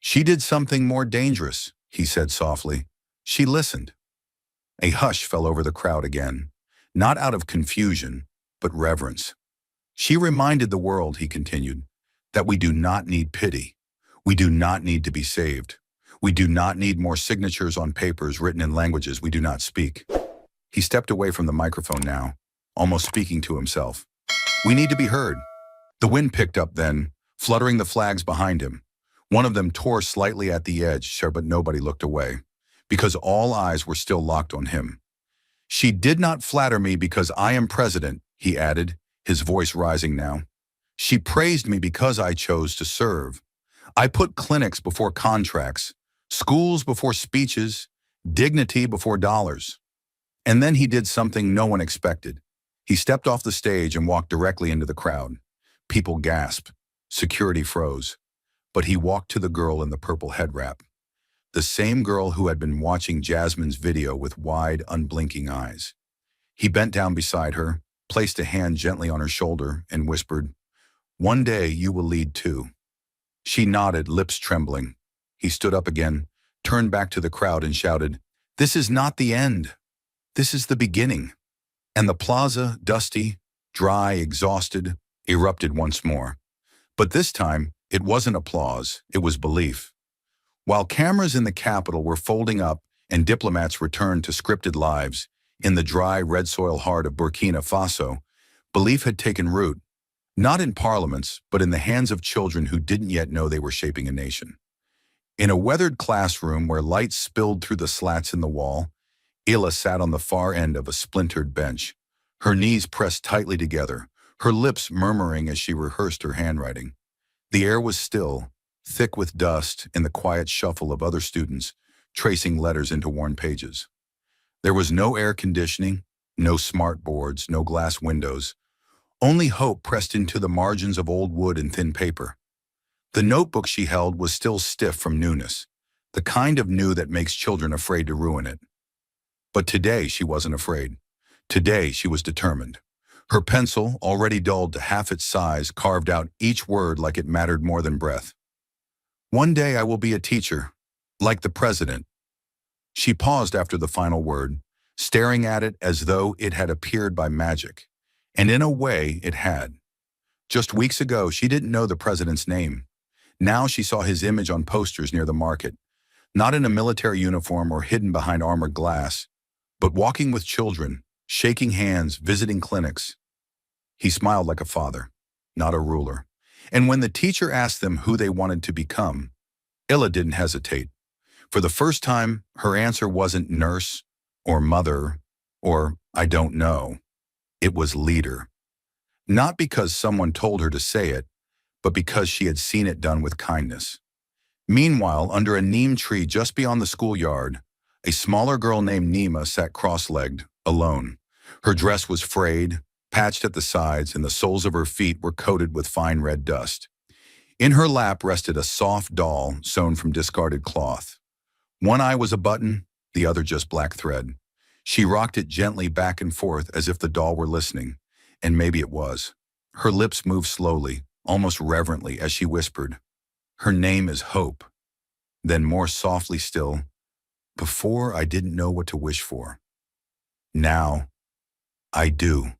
"She did something more dangerous," he said softly. "She listened." A hush fell over the crowd again, not out of confusion, but reverence. "She reminded the world," he continued, "that we do not need pity. We do not need to be saved. We do not need more signatures on papers written in languages we do not speak." He stepped away from the microphone now, almost speaking to himself. "We need to be heard." The wind picked up then, fluttering the flags behind him. One of them tore slightly at the edge, but nobody looked away, because all eyes were still locked on him. "She did not flatter me because I am president," he added, his voice rising now. "She praised me because I chose to serve. I put clinics before contracts, schools before speeches, dignity before dollars." And then he did something no one expected. He stepped off the stage and walked directly into the crowd. People gasped. Security froze. But he walked to the girl in the purple head wrap. The same girl who had been watching Jasmine's video with wide, unblinking eyes. He bent down beside her, placed a hand gently on her shoulder, and whispered, "One day you will lead too." She nodded, lips trembling. He stood up again, turned back to the crowd and shouted, "This is not the end. This is the beginning." And the plaza, dusty, dry, exhausted, erupted once more. But this time, it wasn't applause, it was belief. While cameras in the Capitol were folding up and diplomats returned to scripted lives, in the dry, red soil heart of Burkina Faso, belief had taken root, not in parliaments, but in the hands of children who didn't yet know they were shaping a nation. In a weathered classroom where light spilled through the slats in the wall, Ila sat on the far end of a splintered bench, her knees pressed tightly together, her lips murmuring as she rehearsed her handwriting. The air was still, thick with dust and the quiet shuffle of other students tracing letters into worn pages. There was no air conditioning, no smart boards, no glass windows, only hope pressed into the margins of old wood and thin paper. The notebook she held was still stiff from newness, the kind of new that makes children afraid to ruin it. But today she wasn't afraid. Today she was determined. Her pencil, already dulled to half its size, carved out each word like it mattered more than breath. "One day I will be a teacher, like the president." She paused after the final word, staring at it as though it had appeared by magic. And in a way, it had. Just weeks ago, she didn't know the president's name. Now she saw his image on posters near the market, not in a military uniform or hidden behind armored glass, but walking with children, shaking hands, visiting clinics. He smiled like a father, not a ruler. And when the teacher asked them who they wanted to become, Illa didn't hesitate. For the first time, her answer wasn't nurse or mother or I don't know. It was leader. Not because someone told her to say it, but because she had seen it done with kindness. Meanwhile, under a neem tree just beyond the schoolyard, a smaller girl named Nima sat cross-legged, alone. Her dress was frayed, patched at the sides, and the soles of her feet were coated with fine red dust. In her lap rested a soft doll sewn from discarded cloth. One eye was a button, the other just black thread. She rocked it gently back and forth as if the doll were listening, and maybe it was. Her lips moved slowly, almost reverently, as she whispered, "Her name is Hope." Then more softly still, "Before I didn't know what to wish for. Now, I do."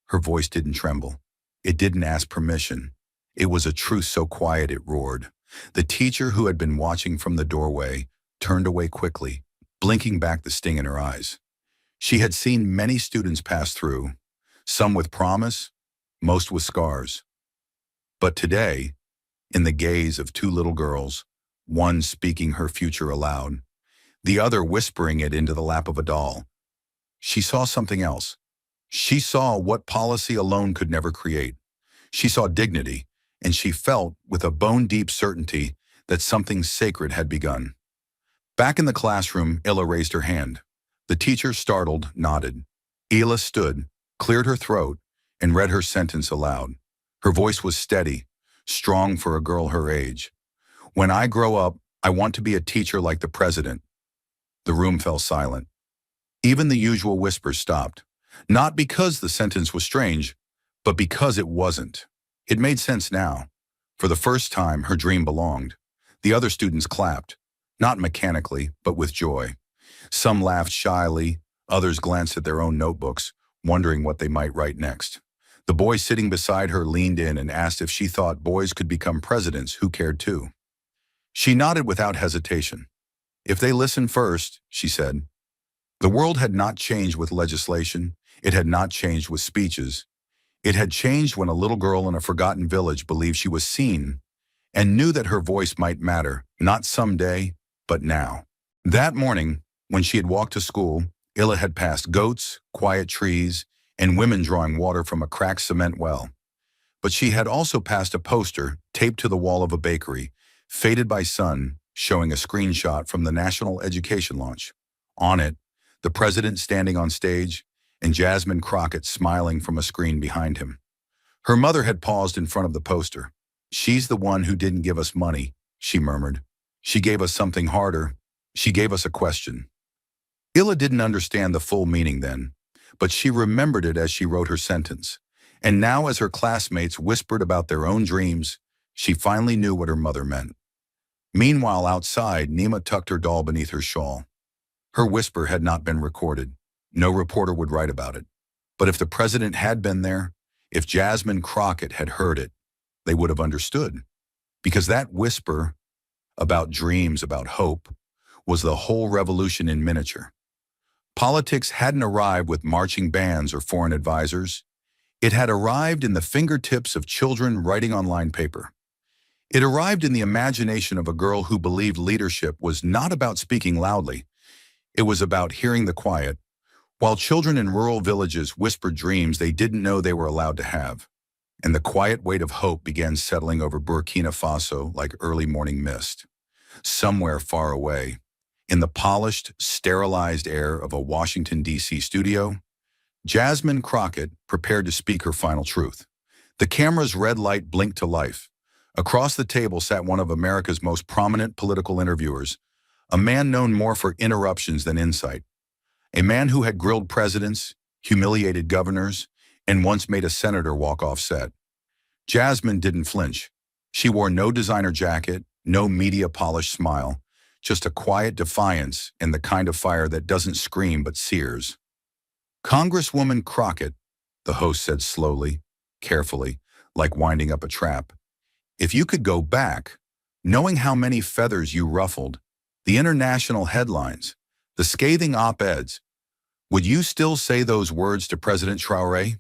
Her voice didn't tremble. It didn't ask permission. It was a truth so quiet it roared. The teacher who had been watching from the doorway turned away quickly, blinking back the sting in her eyes. She had seen many students pass through, some with promise, most with scars. But today, in the gaze of two little girls, one speaking her future aloud, the other whispering it into the lap of a doll. She saw something else. She saw what policy alone could never create. She saw dignity, and she felt, with a bone-deep certainty, that something sacred had begun. Back in the classroom, Illa raised her hand. The teacher, startled, nodded. Illa stood, cleared her throat, and read her sentence aloud. Her voice was steady, strong for a girl her age. "When I grow up, I want to be a teacher like the president." The room fell silent. Even the usual whispers stopped. Not because the sentence was strange, but because it wasn't. It made sense now. For the first time, her dream belonged. The other students clapped, not mechanically, but with joy. Some laughed shyly, others glanced at their own notebooks, wondering what they might write next. The boy sitting beside her leaned in and asked if she thought boys could become presidents who cared too. She nodded without hesitation. "If they listen first," she said. The world had not changed with legislation. It had not changed with speeches. It had changed when a little girl in a forgotten village believed she was seen and knew that her voice might matter, not someday, but now. That morning, when she had walked to school, Illa had passed goats, quiet trees, and women drawing water from a cracked cement well. But she had also passed a poster taped to the wall of a bakery, faded by sun, showing a screenshot from the National Education launch. On it, the president standing on stage, and Jasmine Crockett smiling from a screen behind him. Her mother had paused in front of the poster. "She's the one who didn't give us money," she murmured. "She gave us something harder. She gave us a question." Illa didn't understand the full meaning then, but she remembered it as she wrote her sentence. And now, as her classmates whispered about their own dreams, she finally knew what her mother meant. Meanwhile, outside, Nima tucked her doll beneath her shawl. Her whisper had not been recorded. No reporter would write about it. But if the president had been there, if Jasmine Crockett had heard it, they would have understood. Because that whisper about dreams, about hope, was the whole revolution in miniature. Politics hadn't arrived with marching bands or foreign advisors. It had arrived in the fingertips of children writing on line paper. It arrived in the imagination of a girl who believed leadership was not about speaking loudly. It was about hearing the quiet, while children in rural villages whispered dreams they didn't know they were allowed to have. And the quiet weight of hope began settling over Burkina Faso like early morning mist. Somewhere far away, in the polished, sterilized air of a Washington, D.C. studio, Jasmine Crockett prepared to speak her final truth. The camera's red light blinked to life. Across the table sat one of America's most prominent political interviewers, a man known more for interruptions than insight. A man who had grilled presidents, humiliated governors, and once made a senator walk off set. Jasmine didn't flinch. She wore no designer jacket, no media-polished smile, just a quiet defiance and the kind of fire that doesn't scream but sears. "Congresswoman Crockett," the host said slowly, carefully, like winding up a trap, "if you could go back, knowing how many feathers you ruffled, the international headlines, the scathing op-eds, would you still say those words to President Traoré?"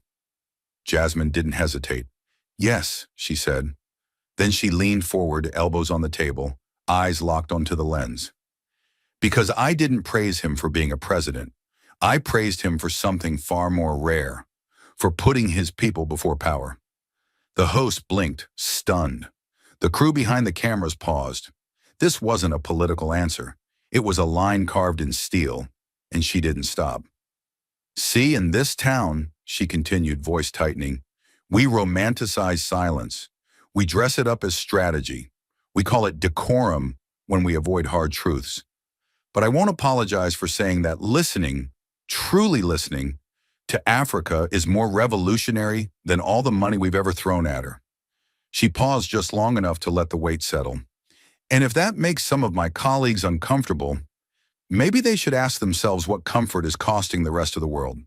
Jasmine didn't hesitate. "Yes," she said. Then she leaned forward, elbows on the table, eyes locked onto the lens. "Because I didn't praise him for being a president. I praised him for something far more rare, for putting his people before power." The host blinked, stunned. The crew behind the cameras paused. This wasn't a political answer. It was a line carved in steel, and she didn't stop. "See, in this town," she continued, voice tightening, "we romanticize silence. We dress it up as strategy. We call it decorum when we avoid hard truths. But I won't apologize for saying that listening, truly listening, to Africa is more revolutionary than all the money we've ever thrown at her." She paused just long enough to let the weight settle. "And if that makes some of my colleagues uncomfortable, maybe they should ask themselves what comfort is costing the rest of the world."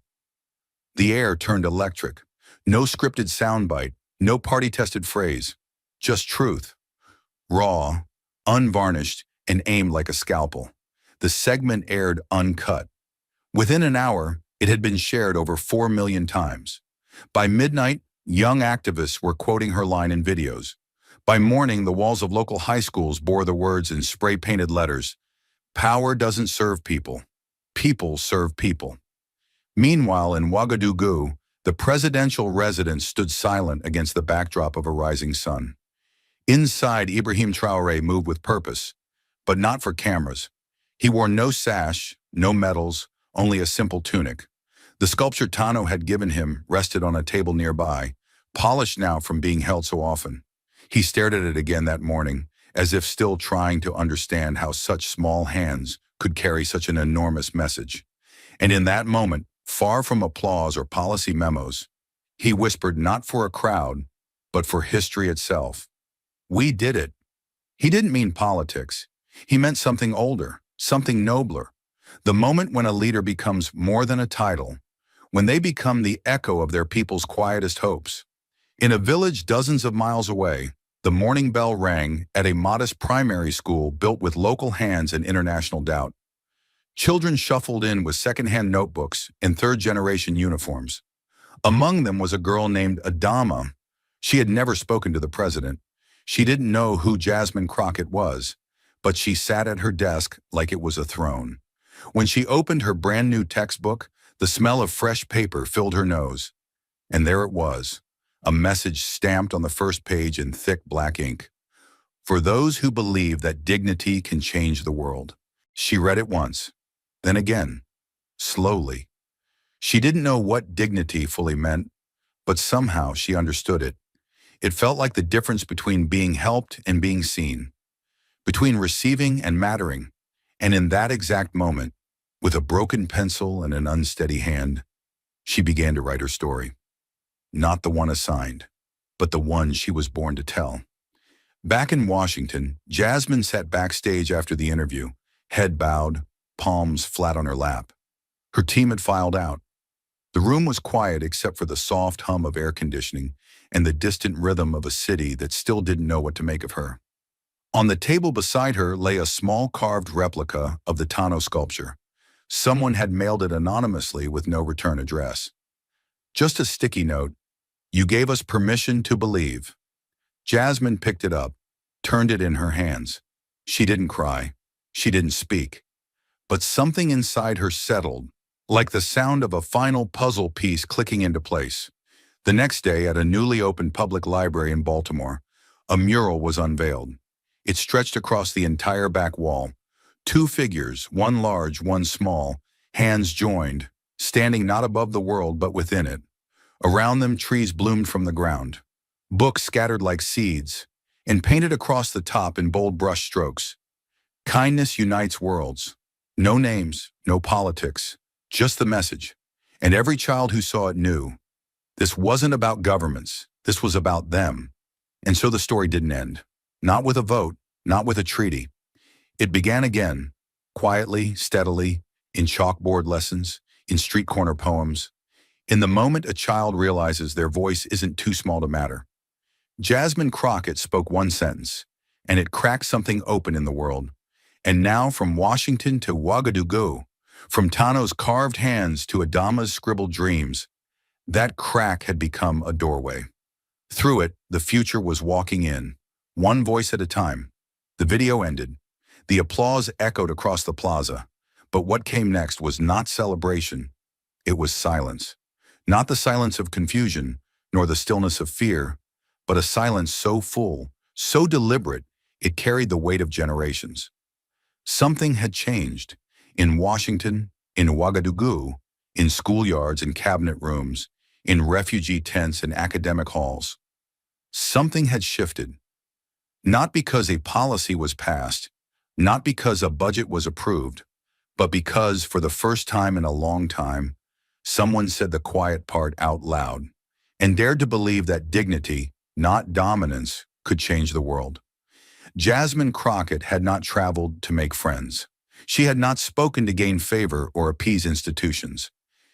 The air turned electric. No scripted soundbite, no party-tested phrase, just truth. Raw, unvarnished, and aimed like a scalpel. The segment aired uncut. Within an hour, it had been shared over 4 million times. By midnight, young activists were quoting her line in videos. By morning, the walls of local high schools bore the words in spray-painted letters, Power doesn't serve people. People serve people. Meanwhile, in Ouagadougou, the presidential residence stood silent against the backdrop of a rising sun. Inside, Ibrahim Traoré moved with purpose, but not for cameras. He wore no sash, no medals, only a simple tunic. The sculpture Tano had given him rested on a table nearby, polished now from being held so often. He stared at it again that morning, as if still trying to understand how such small hands could carry such an enormous message. And in that moment, far from applause or policy memos, he whispered not for a crowd, but for history itself. We did it. He didn't mean politics. He meant something older, something nobler. The moment when a leader becomes more than a title, when they become the echo of their people's quietest hopes. In a village dozens of miles away, the morning bell rang at a modest primary school built with local hands and international doubt. Children shuffled in with second-hand notebooks and third-generation uniforms. Among them was a girl named Adama. She had never spoken to the president. She didn't know who Jasmine Crockett was, but she sat at her desk like it was a throne. When she opened her brand-new textbook, the smell of fresh paper filled her nose. And there it was, a message stamped on the first page in thick black ink. For those who believe that dignity can change the world. She read it once, then again, slowly. She didn't know what dignity fully meant, but somehow she understood it. It felt like the difference between being helped and being seen, between receiving and mattering. And in that exact moment, with a broken pencil and an unsteady hand, she began to write her story. Not the one assigned, but the one she was born to tell. Back in Washington, Jasmine sat backstage after the interview, head bowed, palms flat on her lap. Her team had filed out. The room was quiet except for the soft hum of air conditioning and the distant rhythm of a city that still didn't know what to make of her. On the table beside her lay a small carved replica of the Tano sculpture. Someone had mailed it anonymously with no return address. Just a sticky note. You gave us permission to believe. Jasmine picked it up, turned it in her hands. She didn't cry. She didn't speak. But something inside her settled, like the sound of a final puzzle piece clicking into place. The next day, at a newly opened public library in Baltimore, a mural was unveiled. It stretched across the entire back wall. Two figures, one large, one small, hands joined, standing not above the world but within it. Around them, trees bloomed from the ground. Books scattered like seeds, and painted across the top in bold brush strokes. Kindness unites worlds. No names, no politics, just the message. And every child who saw it knew. This wasn't about governments. This was about them. And so the story didn't end. Not with a vote, not with a treaty. It began again, quietly, steadily, in chalkboard lessons, in street corner poems. In the moment a child realizes their voice isn't too small to matter. Jasmine Crockett spoke one sentence, and it cracked something open in the world. And now from Washington to Ouagadougou, from Tano's carved hands to Adama's scribbled dreams, that crack had become a doorway. Through it, the future was walking in, one voice at a time. The video ended. The applause echoed across the plaza. But what came next was not celebration. It was silence. Not the silence of confusion, nor the stillness of fear, but a silence so full, so deliberate, it carried the weight of generations. Something had changed. In Washington, in Ouagadougou, in schoolyards and cabinet rooms, in refugee tents and academic halls. Something had shifted. Not because a policy was passed, not because a budget was approved, but because, for the first time in a long time, someone said the quiet part out loud and dared to believe that dignity, not dominance, could change the world. Jasmine Crockett had not traveled to make friends. She had not spoken to gain favor or appease institutions.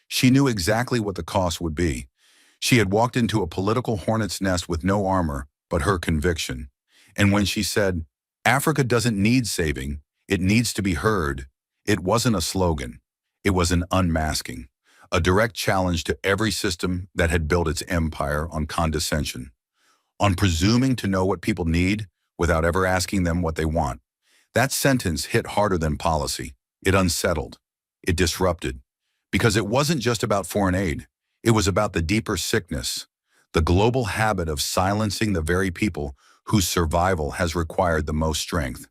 She knew exactly what the cost would be. She had walked into a political hornet's nest with no armor but her conviction. And when she said, "Africa doesn't need saving, it needs to be heard," it wasn't a slogan. It was an unmasking, a direct challenge to every system that had built its empire on condescension, on presuming to know what people need without ever asking them what they want. That sentence hit harder than policy. It unsettled. It disrupted. Because it wasn't just about foreign aid. It was about the deeper sickness, the global habit of silencing the very people whose survival has required the most strength.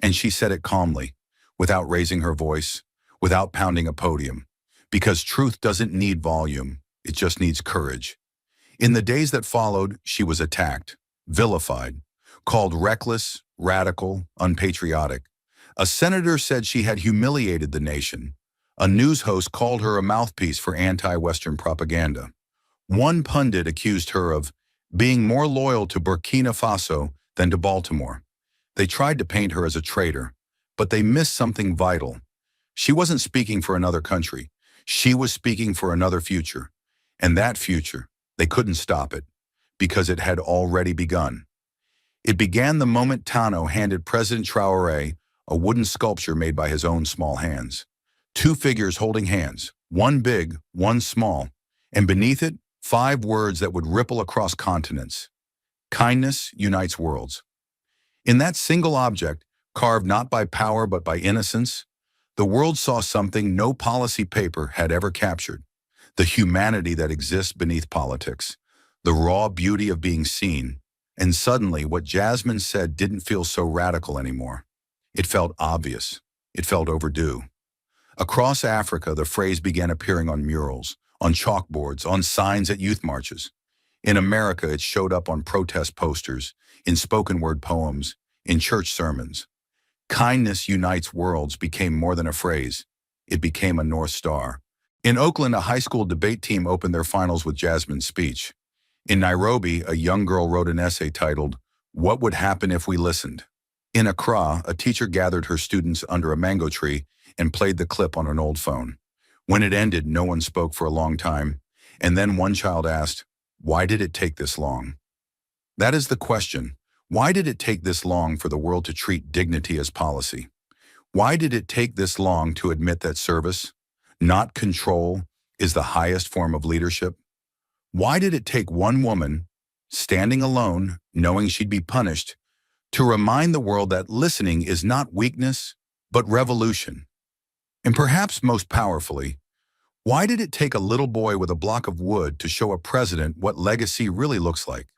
And she said it calmly, without raising her voice, without pounding a podium. Because truth doesn't need volume, it just needs courage. In the days that followed, she was attacked, vilified, called reckless, radical, unpatriotic. A senator said she had humiliated the nation. A news host called her a mouthpiece for anti-Western propaganda. One pundit accused her of being more loyal to Burkina Faso than to Baltimore. They tried to paint her as a traitor, but they missed something vital. She wasn't speaking for another country. She was speaking for another future. And that future, they couldn't stop it, because it had already begun. It began the moment Tano handed President Traoré a wooden sculpture made by his own small hands. Two figures holding hands, one big, one small, and beneath it, 5 words that would ripple across continents. Kindness unites worlds. In that single object, carved not by power but by innocence, the world saw something no policy paper had ever captured: the humanity that exists beneath politics, the raw beauty of being seen. And suddenly, what Jasmine said didn't feel so radical anymore. It felt obvious. It felt overdue. Across Africa, the phrase began appearing on murals, on chalkboards, on signs at youth marches. In America, it showed up on protest posters, in spoken-word poems, in church sermons. Kindness unites worlds became more than a phrase. It became a North Star. In Oakland, a high school debate team opened their finals with Jasmine's speech. In Nairobi, a young girl wrote an essay titled, "What Would Happen If We Listened?" In Accra, a teacher gathered her students under a mango tree and played the clip on an old phone. When it ended, no one spoke for a long time, and then one child asked, "Why did it take this long?" That is the question. Why did it take this long for the world to treat dignity as policy? Why did it take this long to admit that service, not control, is the highest form of leadership? Why did it take one woman, standing alone, knowing she'd be punished, to remind the world that listening is not weakness, but revolution? And perhaps most powerfully, why did it take a little boy with a block of wood to show a president what legacy really looks like?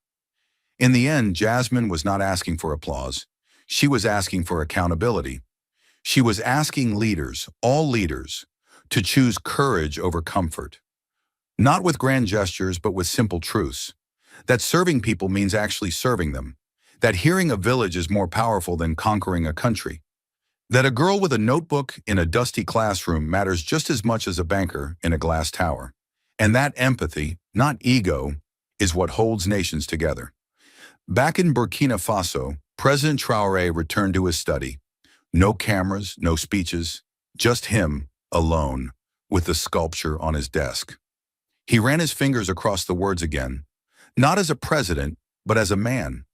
In the end, Jasmine was not asking for applause. She was asking for accountability. She was asking leaders, all leaders, to choose courage over comfort. Not with grand gestures, but with simple truths. That serving people means actually serving them. That hearing a village is more powerful than conquering a country. That a girl with a notebook in a dusty classroom matters just as much as a banker in a glass tower. And that empathy, not ego, is what holds nations together. Back in Burkina Faso, President Traoré returned to his study. No cameras, no speeches, just him, alone, with the sculpture on his desk. He ran his fingers across the words again, not as a president, but as a man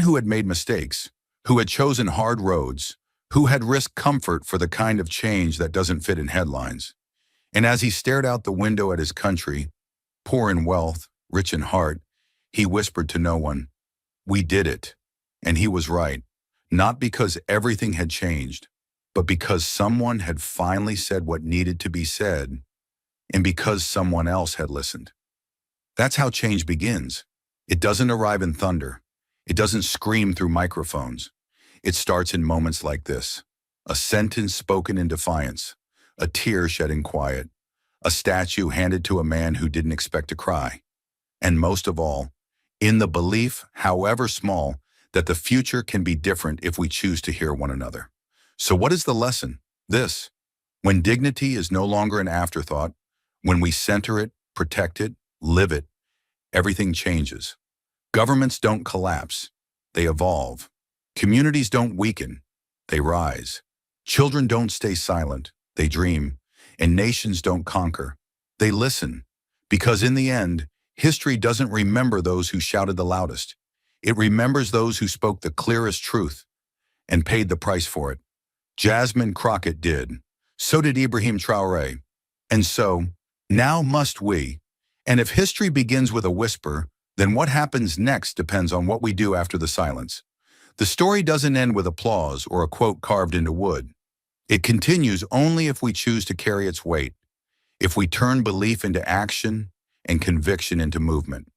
who had made mistakes, who had chosen hard roads, who had risked comfort for the kind of change that doesn't fit in headlines. And as he stared out the window at his country, poor in wealth, rich in heart, he whispered to no one, "We did it." And he was right, not because everything had changed, but because someone had finally said what needed to be said, and because someone else had listened. That's how change begins. It doesn't arrive in thunder. It doesn't scream through microphones. It starts in moments like this: a sentence spoken in defiance, a tear shed in quiet, a statue handed to a man who didn't expect to cry. And most of all, in the belief, however small, that the future can be different if we choose to hear one another. So what is the lesson? This: when dignity is no longer an afterthought, when we center it, protect it, live it, everything changes. Governments don't collapse, they evolve. Communities don't weaken, they rise. Children don't stay silent, they dream. And nations don't conquer, they listen. Because in the end, history doesn't remember those who shouted the loudest. It remembers those who spoke the clearest truth and paid the price for it. Jasmine Crockett did. So did Ibrahim Traoré. And so, now must we. And if history begins with a whisper, then what happens next depends on what we do after the silence. The story doesn't end with applause or a quote carved into wood. It continues only if we choose to carry its weight, if we turn belief into action and conviction into movement.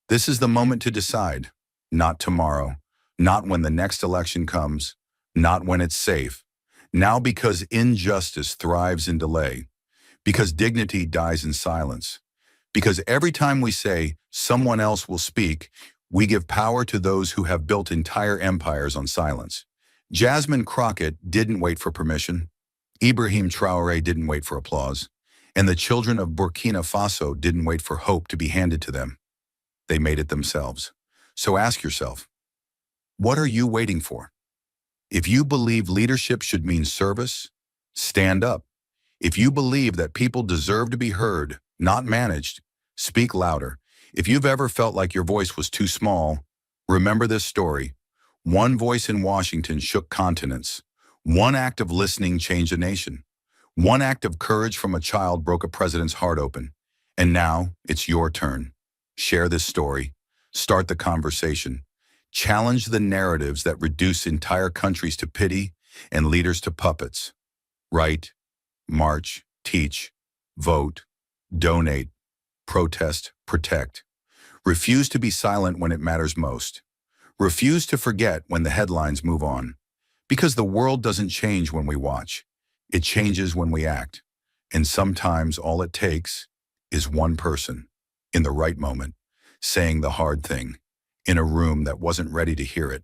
This is the moment to decide, not tomorrow, not when the next election comes, not when it's safe. Now, because injustice thrives in delay, because dignity dies in silence, because every time we say someone else will speak, we give power to those who have built entire empires on silence. Jasmine Crockett didn't wait for permission. Ibrahim Traoré didn't wait for applause. And the children of Burkina Faso didn't wait for hope to be handed to them. They made it themselves. So ask yourself, what are you waiting for? If you believe leadership should mean service, stand up. If you believe that people deserve to be heard, not managed, speak louder. If you've ever felt like your voice was too small, remember this story. One voice in Washington shook continents. One act of listening changed a nation. One act of courage from a child broke a president's heart open. And now it's your turn. Share this story. Start the conversation. Challenge the narratives that reduce entire countries to pity and leaders to puppets. Write, march, teach, vote, donate, protest, protect. Refuse to be silent when it matters most. Refuse to forget when the headlines move on. Because the world doesn't change when we watch. It changes when we act. And sometimes all it takes is one person, in the right moment, saying the hard thing, in a room that wasn't ready to hear it.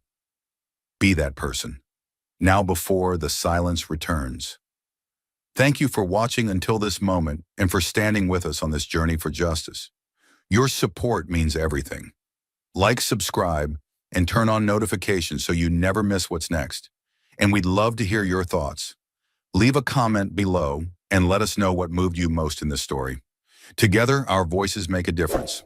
Be that person, now before the silence returns. Thank you for watching until this moment and for standing with us on this journey for justice. Your support means everything. Like, subscribe, and turn on notifications so you never miss what's next. And we'd love to hear your thoughts. Leave a comment below and let us know what moved you most in this story. Together, our voices make a difference.